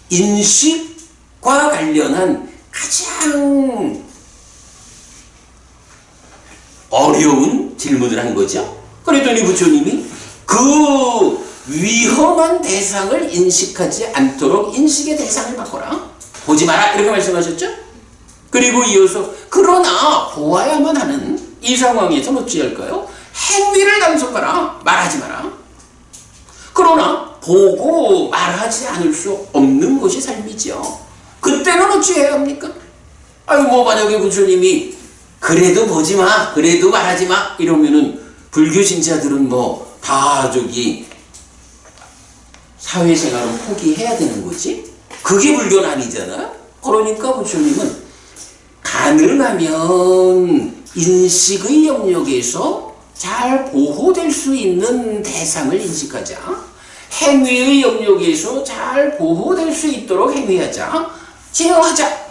A: 인식과 관련한 가장 어려운 질문을 한 거죠. 그랬더니 부처님이 그 위험한 대상을 인식하지 않도록 인식의 대상을 바꿔라. 보지 마라. 이렇게 말씀하셨죠? 그리고 이어서 그러나 보아야만 하는 이 상황에서 어찌할까요? 행위를 단속하라. 말하지 마라. 그러나 보고 말하지 않을 수 없는 것이 삶이죠. 그때는 어찌해야 합니까? 아이고 만약에 부처님이 그래도 보지 마, 그래도 말하지 마 이러면은 불교 신자들은 뭐 다 저기 사회생활은 포기해야 되는 거지? 그게 불교는 아니잖아요. 그러니까 부처님은 가능하면 인식의 영역에서 잘 보호될 수 있는 대상을 인식하자. 행위의 영역에서 잘 보호될 수 있도록 행위하자. 제어하자.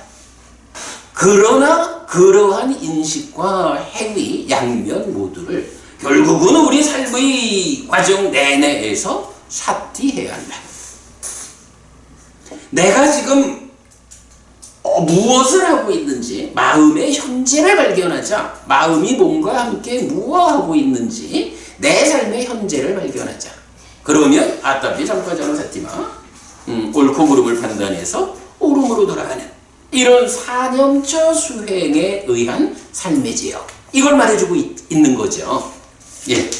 A: 그러나 그러한 인식과 행위 양면 모두를 결국은 우리 삶의 과정 내내에서 삿디해야 한다. 내가 지금 무엇을 하고 있는지 마음의 현재를 발견하자. 마음이 몸과 함께 무엇하고 있는지 내 삶의 현재를 발견하자. 그러면 아따피 잠과자는 삿디마 옳고 그름을 판단해서 옳음으로 돌아가는 이런 사념처 수행에 의한 삶의 지역 이걸 말해주고 있는 거죠. 예.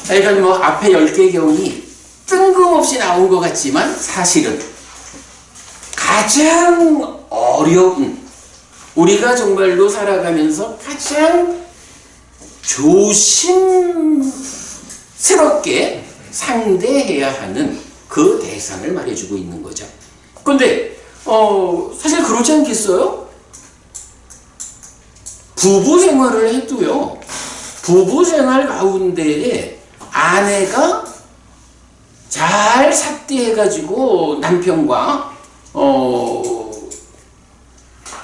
A: 그러니까 뭐 앞에 10개 경이 뜬금없이 나온 것 같지만 사실은 가장 어려운 우리가 정말로 살아가면서 가장 조심스럽게 상대해야 하는 그 대상을 말해주고 있는 거죠. 근데 사실 그렇지 않겠어요? 부부 생활을 해도요. 부부 생활 가운데에 아내가 잘 삿대해가지고 남편과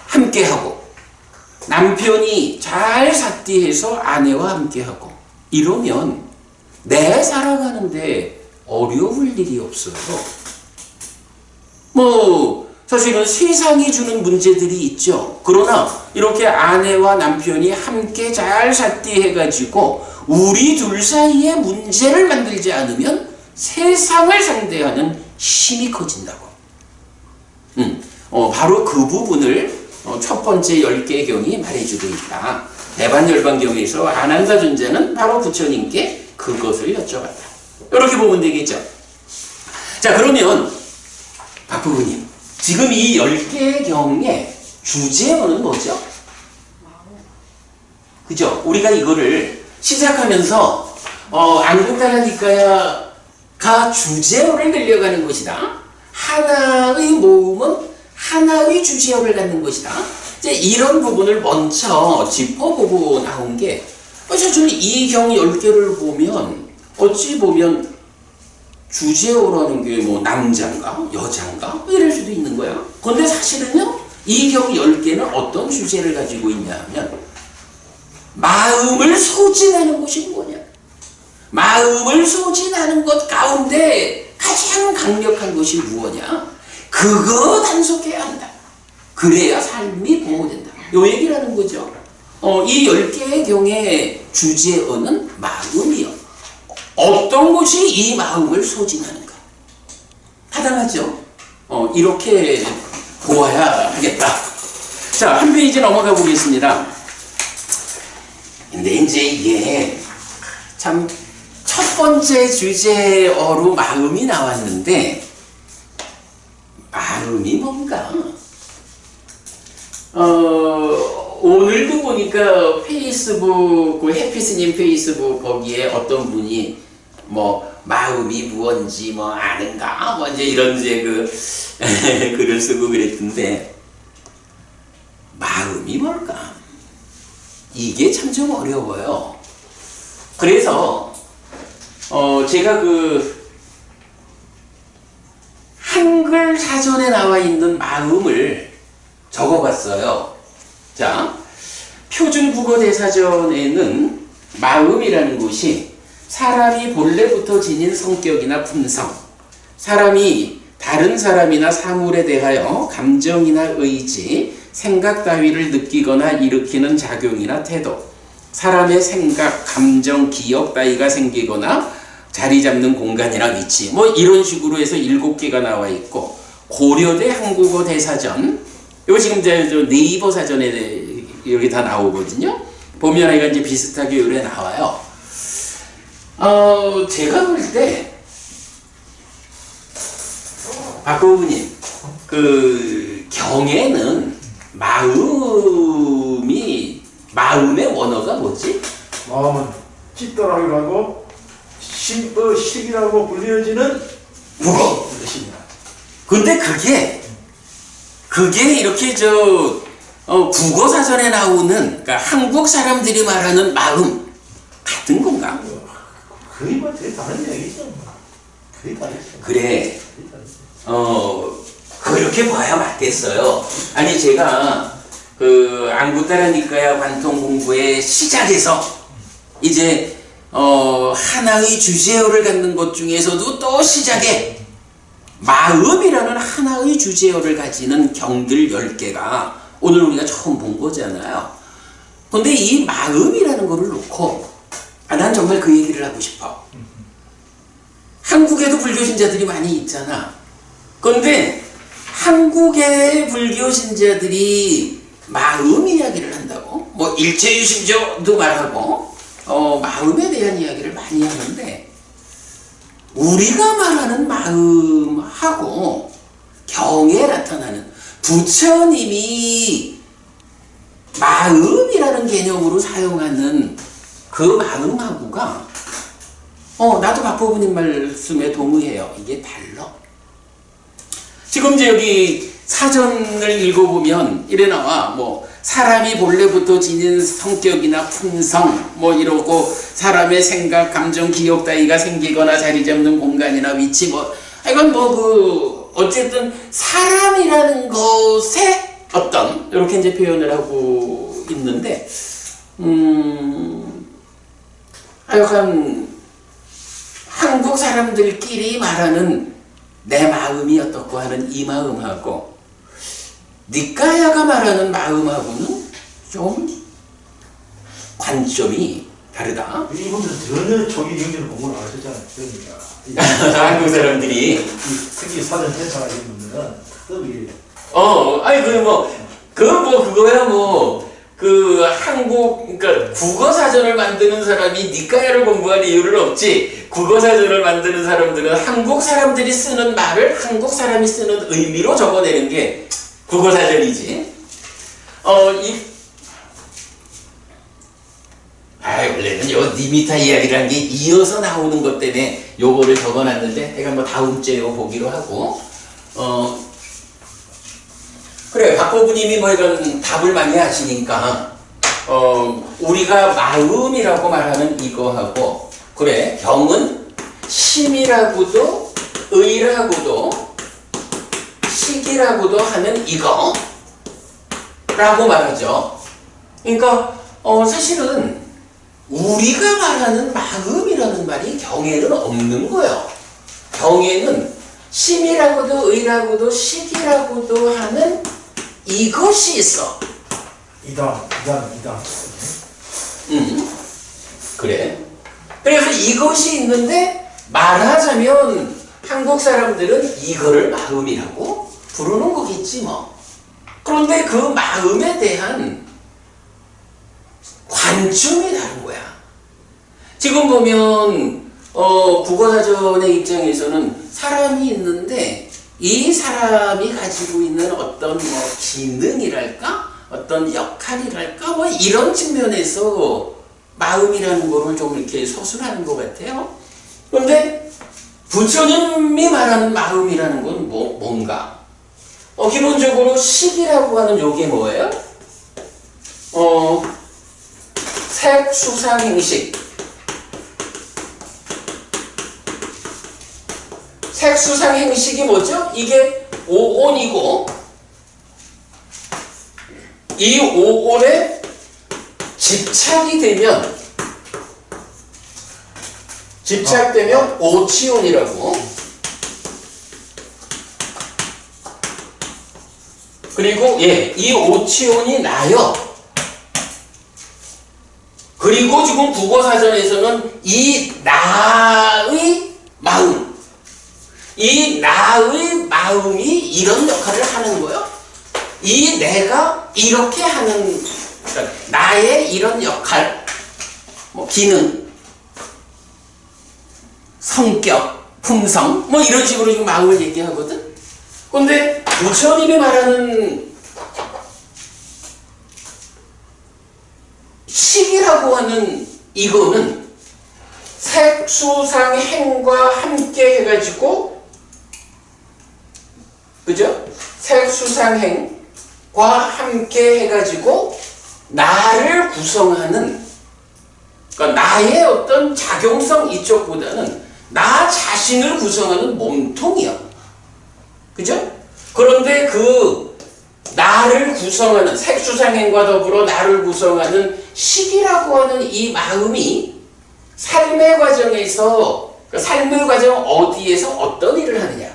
A: 함께하고 남편이 잘 삿대해서 아내와 함께하고 이러면 내 살아가는데 어려울 일이 없어요. 뭐 사실은 세상이 주는 문제들이 있죠. 그러나 이렇게 아내와 남편이 함께 잘 삿대해가지고 우리 둘 사이에 문제를 만들지 않으면 세상을 상대하는 힘이 커진다고. 바로 그 부분을 첫 번째 10개 경이 말해주고 있다. 대반열반경에서 아난다 존자는 바로 부처님께 그것을 여쭤봤다. 이렇게 보면 되겠죠. 자, 그러면 박부부님, 지금 이 10개의 경의 주제어는 뭐죠? 그죠? 우리가 이거를 시작하면서 안국다라니까야가 주제어를 늘려가는 것이다. 하나의 모음은 하나의 주제어를 갖는 것이다. 이제 이런 부분을 먼저 짚어보고 나온 게 사실 이 경 10개를 보면 어찌 보면 주제어라는 게 뭐 남자인가 여자인가 이럴 수도 있는 거야. 그런데 사실은요 이 경 10개는 어떤 주제를 가지고 있냐 하면 마음을 소진하는 것이 뭐냐. 마음을 소진하는 것 가운데 가장 강력한 것이 무엇이냐. 그거 단속해야 한다. 그래야 삶이 보호된다. 요 얘기라는 거죠. 이 10개의 경의 주제어는 마음이요. 어떤 것이 이 마음을 소진하는가. 타당하죠? 이렇게 보아야 하겠다. 자, 한 페이지 넘어가 보겠습니다. 근데 이제 이게 참 첫 번째 주제어로 마음이 나왔는데 마음이 뭔가? 오늘도 보니까 페이스북, 그 해피스님 페이스북 거기에 어떤 분이 뭐 마음이 무언지 뭐 아는가? 뭐 이제 이런 이제 글을 쓰고 그랬던데 마음이 뭘까? 이게 참 좀 어려워요. 그래서 제가 한글 사전에 나와 있는 마음을 적어봤어요. 자, 표준 국어 대사전에는 마음이라는 것이 사람이 본래부터 지닌 성격이나 품성, 사람이 다른 사람이나 사물에 대하여 감정이나 의지, 생각 따위를 느끼거나 일으키는 작용이나 태도, 사람의 생각, 감정, 기억 따위가 생기거나 자리 잡는 공간이나 위치 뭐 이런 식으로 해서 7개가 나와 있고 고려대 한국어 대사전 이거 지금 이제 저 네이버 사전에 여기 다 나오거든요. 보면 이제 비슷하게 요래 나와요. 제가 볼 때 박고부님 그 경에는 마음의 원어가 뭐지?
C: 마음은 찌떠라기로 하고 식이라고 불려지는
A: 국어.
C: 뜻입니다.
A: 근데 그게 이렇게 국어 사전에 나오는 그러니까 한국 사람들이 말하는 마음 같은 건가?
C: 거의 뭐 되게 다른 얘기죠. 거의 다르죠.
A: 그래. 그렇게 봐야 맞겠어요. 아니 제가 그 안구따라니까야 관통 공부의 시작에서 이제 하나의 주제어를 갖는 것 중에서도 또 시작에 마음이라는 하나의 주제어를 가지는 경들 10개가 오늘 우리가 처음 본 거잖아요. 근데 이 마음이라는 거를 놓고 난 정말 그 얘기를 하고 싶어. 한국에도 불교 신자들이 많이 있잖아. 근데 한국의 불교 신자들이 마음 이야기를 한다고? 뭐 일체유심조도 말하고 마음에 대한 이야기를 많이 하는데 우리가 말하는 마음하고 경에 나타나는 부처님이 마음이라는 개념으로 사용하는 그 마음하고가 나도 박보부님 말씀에 동의해요. 이게 달라. 지금 이제 여기 사전을 읽어보면 이래 나와 뭐 사람이 본래부터 지닌 성격이나 품성 뭐 이러고 사람의 생각, 감정, 기억 따위가 생기거나 자리 잡는 공간이나 위치 뭐 이건 어쨌든 사람이라는 것에 어떤 이렇게 이제 표현을 하고 있는데 하여간 한국 사람들끼리 말하는 내 마음이 어떻고 하는 이 마음하고 니까야가 말하는 마음하고는 좀 관점이 다르다.
C: 이분들은 전혀 초기 경제를 공부를 안 하셨잖아요. 그러니까
A: 한국 사람들이
C: 특히 사전 회사 이런 분들은 특히
A: 그거야 그 한국 그러니까 국어 사전을 만드는 사람이 니까야를 공부할 이유는 없지. 국어 사전을 만드는 사람들은 한국 사람들이 쓰는 말을 한국 사람이 쓰는 의미로 적어내는 게 국어 사전이지. 원래는 요 니미타 이야기라는 게 이어서 나오는 것 때문에 요거를 적어놨는데 내가 뭐 다음 주에 요거 보기로 하고 그래 박보부님이 뭐 이런 답을 많이 하시니까 우리가 마음이라고 말하는 이거하고 그래 경은 심이라고도 의라고도 식이라고도 하는 이거 라고 말하죠. 그러니까 사실은 우리가 말하는 마음이라는 말이 경에는 없는 거예요. 경에는 심이라고도 의라고도 식이라고도 하는 이것이 있어.
C: 이당.
A: 그래. 그래서 이것이 있는데 말하자면 한국 사람들은 이거를 마음이라고 부르는 거겠지 뭐. 그런데 그 마음에 대한 관점이 다른 거야. 지금 보면 국어사전의 입장에서는 사람이 있는데 이 사람이 가지고 있는 어떤 기능이랄까? 어떤 역할이랄까? 뭐 이런 측면에서 마음이라는 거를 좀 이렇게 서술하는 것 같아요. 그런데 부처님이 말하는 마음이라는 건 뭔가? 기본적으로 식이라고 하는 요게 뭐예요? 색, 수상, 행식. 색, 수상, 행식이 뭐죠? 이게 오온이고 이 오온에 집착되면 오치온이라고. 그리고 이 오치온이 나요. 그리고 지금 국어사전에서는 이 나의 마음, 이 나의 마음이 이런 역할을 하는 거예요. 이 내가 이렇게 하는, 그러니까 나의 이런 역할, 뭐 기능, 성격, 품성, 뭐 이런 식으로 지금 마음을 얘기하거든. 근데 부처님이 말하는 식이라고 하는 이거는 색수상 행과 함께 해가지고, 그죠? 색수상 행과 함께 해가지고 나를 구성하는, 그러니까 나의 어떤 작용성 이쪽보다는 나 자신을 구성하는 몸통이야. 그죠? 그런데 그 나를 구성하는 색수상행과 더불어 나를 구성하는 식이라고 하는 이 마음이 삶의 과정에서, 삶의 과정 어디에서 어떤 일을 하느냐.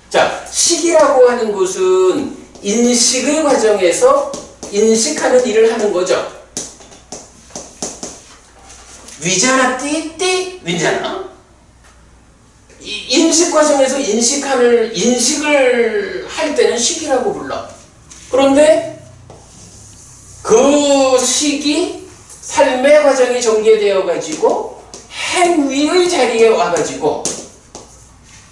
A: 자, 식이라고 하는 것은 인식의 과정에서 인식하는 일을 하는 거죠. 위잖아, 띠띠, 위잖아. 인식 과정에서 인식을 할 때는 식이라고 불러. 그런데 그 식이 삶의 과정이 전개되어 가지고 행위의 자리에 와가지고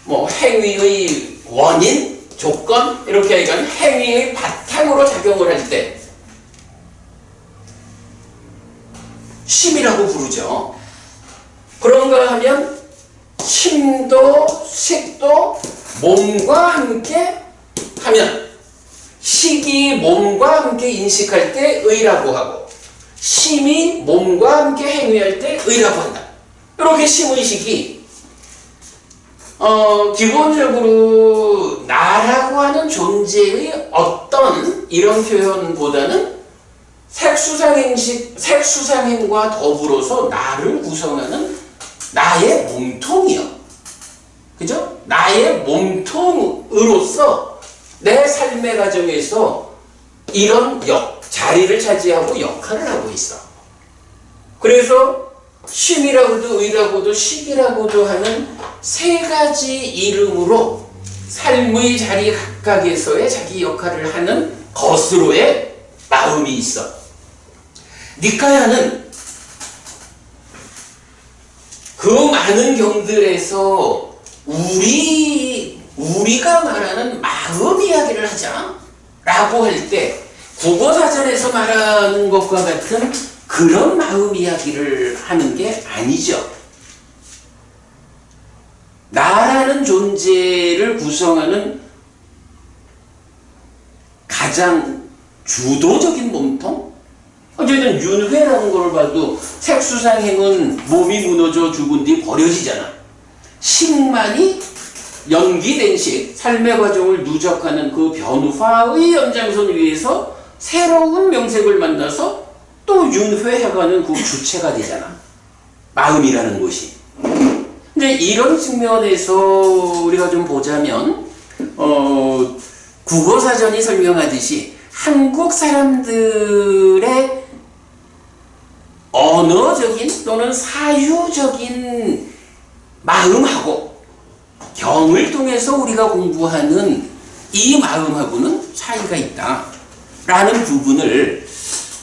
A: 뭐 행위의 원인, 조건 이렇게 얘기하면 행위의 바탕으로 작용을 할 때 심이라고 부르죠. 그런가 하면 힘도 식도 몸과 함께 하면 식이 몸과 함께 인식할 때 의라고 하고 심이 몸과 함께 행위할 때 의라고 한다. 이렇게 심의식이 기본적으로 나라고 하는 존재의 어떤 이런 표현보다는 색수상행과 더불어서 나를 구성하는 나의 몸통이요. 그죠? 나의 몸통으로서 내 삶의 과정에서 이런 자리를 차지하고 역할을 하고 있어. 그래서 쉼이라고도 의라고도 식이라고도 하는 세 가지 이름으로 삶의 자리 각각에서의 자기 역할을 하는 것으로의 마음이 있어. 니카야는 그 많은 경들에서 우리가 말하는 마음 이야기를 하자 라고 할 때 국어사전에서 말하는 것과 같은 그런 마음 이야기를 하는 게 아니죠. 나라는 존재를 구성하는 가장 주도적인 몸통? 어쨌든 윤회라는 걸 봐도 색수상행은 몸이 무너져 죽은 뒤 버려지잖아. 식만이 연기된 식, 삶의 과정을 누적하는 그 변화의 연장선 위에서 새로운 명색을 만나서 또 윤회해가는 그 주체가 되잖아. 마음이라는 것이. 근데 이런 측면에서 우리가 좀 보자면 국어사전이 설명하듯이 한국 사람들의 언어적인 또는 사유적인 마음하고 경을 통해서 우리가 공부하는 이 마음하고는 차이가 있다 라는 부분을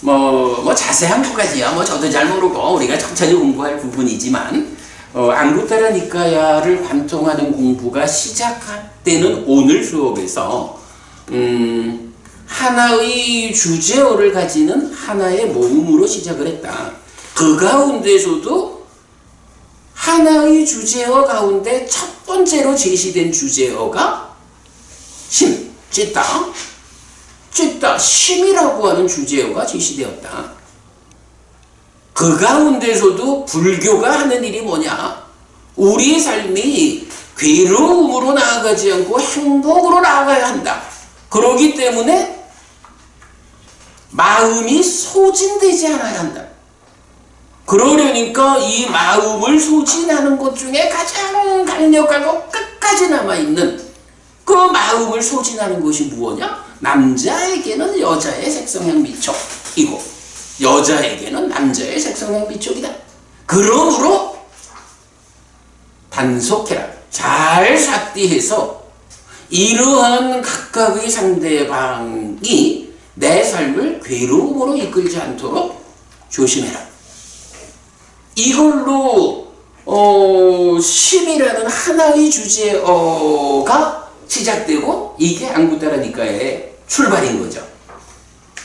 A: 뭐 자세한 것까지야 저도 잘 모르고 우리가 천천히 공부할 부분이지만 앙구타라 니카야를 관통하는 공부가 시작되는 오늘 수업에서 하나의 주제어를 가지는 하나의 모음으로 시작을 했다. 그 가운데서도 하나의 주제어 가운데 첫 번째로 제시된 주제어가 심, 찌따, 심이라고 하는 주제어가 제시되었다. 그 가운데서도 불교가 하는 일이 뭐냐? 우리 삶이 괴로움으로 나아가지 않고 행복으로 나아가야 한다. 그러기 때문에 마음이 소진되지 않아야 한다. 그러려니까 이 마음을 소진하는 것 중에 가장 강력하고 끝까지 남아있는 그 마음을 소진하는 것이 무엇이냐? 남자에게는 여자의 색성향 미촉이고 여자에게는 남자의 색성향비 쪽이다. 그러므로 단속해라. 잘 삭디해서 이러한 각각의 상대방이 내 삶을 괴로움으로 이끌지 않도록 조심해라. 이걸로 10이라는 하나의 주제어가 시작되고 이게 안구따라 니까의 출발인 거죠.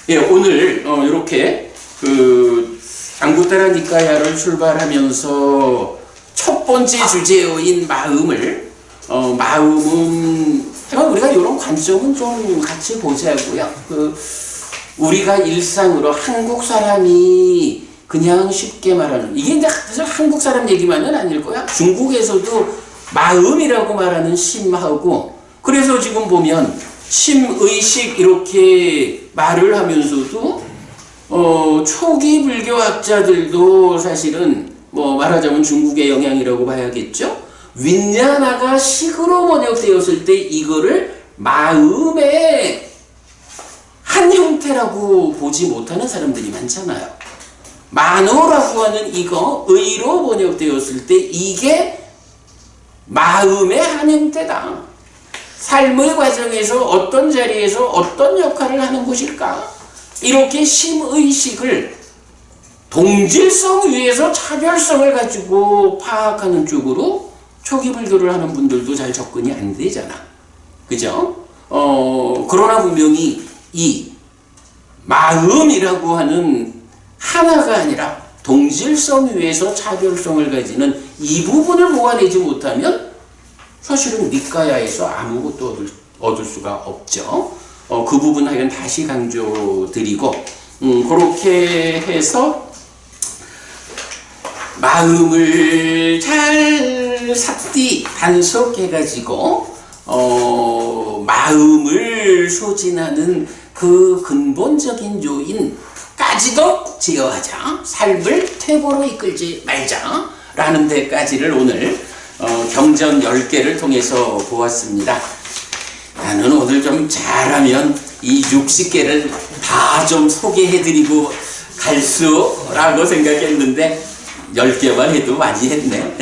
A: 예, 오늘 이렇게 그 안구따라 니까야를 출발하면서 첫 번째 주제어인 마음은 우리가 이런 관점은 좀 같이 보자고요. 우리가 일상으로 한국 사람이 그냥 쉽게 말하는, 이게 이제 사실 한국 사람 얘기만은 아닐 거야. 중국에서도 마음이라고 말하는 심하고, 그래서 지금 보면 심의식 이렇게 말을 하면서도 초기 불교학자들도 사실은 말하자면 중국의 영향이라고 봐야겠죠. 윈냐나가 식으로 번역되었을 때 이거를 마음의 한 형태라고 보지 못하는 사람들이 많잖아요. 만호라고 하는 이거 의로 번역되었을 때 이게 마음의 한 형태다. 삶의 과정에서 어떤 자리에서 어떤 역할을 하는 것일까? 이렇게 심의식을 동질성 위에서 차별성을 가지고 파악하는 쪽으로 초기 불교를 하는 분들도 잘 접근이 안 되잖아. 그죠? 그러나 분명히 이 마음이라고 하는 하나가 아니라 동질성 위에서 차별성을 가지는 이 부분을 모아내지 못하면 사실은 니까야에서 아무것도 얻을 수가 없죠. 그 부분 하여간 다시 강조드리고 그렇게 해서 마음을 잘 삭디 단속해가지고 마음을 소진하는 그 근본적인 요인까지도 제어하자. 삶을 퇴보로 이끌지 말자 라는 데까지를 오늘 경전 10개를 통해서 보았습니다. 나는 오늘 좀 잘하면 이 60개를 다 좀 소개해드리고 갈 수라고 생각했는데 10개만 해도 많이 했네.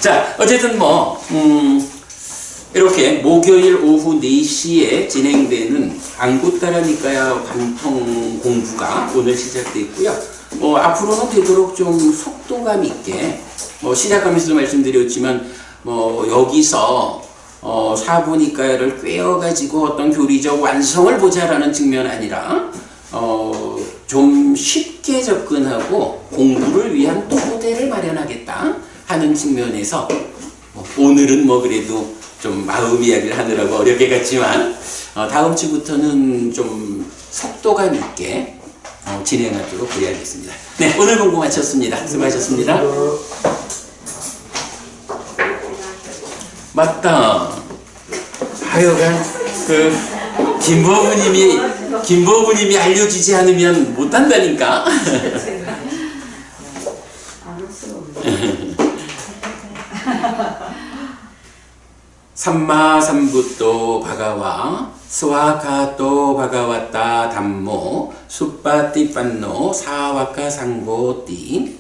A: 자, 어쨌든 이렇게 목요일 오후 4시에 진행되는 안구따라 니까야 관통 공부가 오늘 시작됐고요. 앞으로는 되도록 좀 속도감 있게 시작하면서도 말씀드렸지만 여기서 사부니까야를 꿰어가지고 어떤 교리적 완성을 보자라는 측면 아니라 좀 쉽게 접근하고 공부를 위한 토대를 마련하겠다 하는 측면에서 오늘은 그래도 좀 마음 이야기를 하느라고 어렵게 갔지만 다음 주부터는 좀 속도감 있게 진행하도록 그래야겠습니다. 네, 오늘 공부 마쳤습니다. 수고하셨습니다. 맞다. 하여간 김보부님이 알려주지 않으면 못한다니까. 삼마삼부또 바가와 스와카또 바가와따 담모 숫바띠빤노 사와카 상고띠.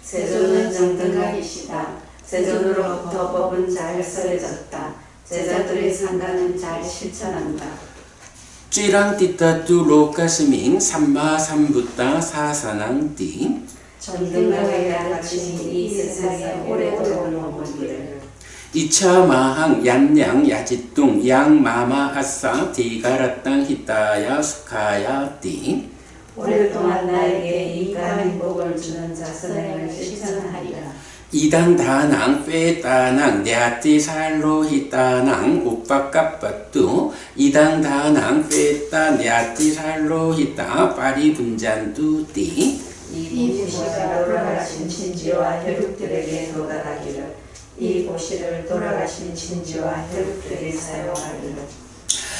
D: 세존은 정등하기시다. 세존으로부터 법은 잘 설해졌다. 제자들의 상가는 잘 실천한다.
A: 찌랑띠따뚜 로카스밍 삼마삼부따 사사낭띠.
D: 정등하게 가르치신 이 세상에 오래도록 머물기를.
A: 이차마항 얀양 야지뚱 양마마 아싸 디가라땅 히타야 수카야 띠.
D: 오랫동안 나에게 이가 행복을 주는 자선행을 실천하리라.
A: 이당 다낭 페따낭 냐띠 살로 히따낭 우빠까빠뚜. 이당 다낭 페따 냐띠 살로 히따 파리 분잔뚜 띠.
D: 이 보시가 돌아가신 친지와 혈육들에게 도달하기를. 이 보시를 돌아가신 친지와 혈육들이 사용하기를.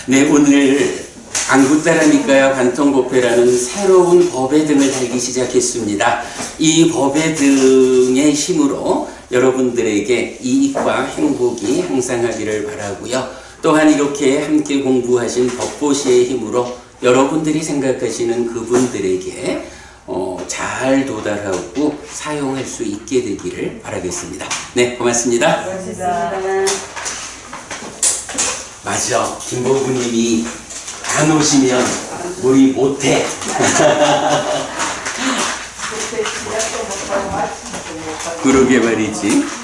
A: 네, 오늘 안구따라 니까야 관통법회라는 새로운 법의 등을 달기 시작했습니다. 이 법의 등의 힘으로 여러분들에게 이익과 행복이 항상하기를 바라고요. 또한 이렇게 함께 공부하신 법보시의 힘으로 여러분들이 생각하시는 그분들에게 잘 도달하고 사용할 수 있게 되기를 바라겠습니다. 네, 고맙습니다. 맞아, 김보부님이 안 오시면 우리 못해. 그러게 말이지.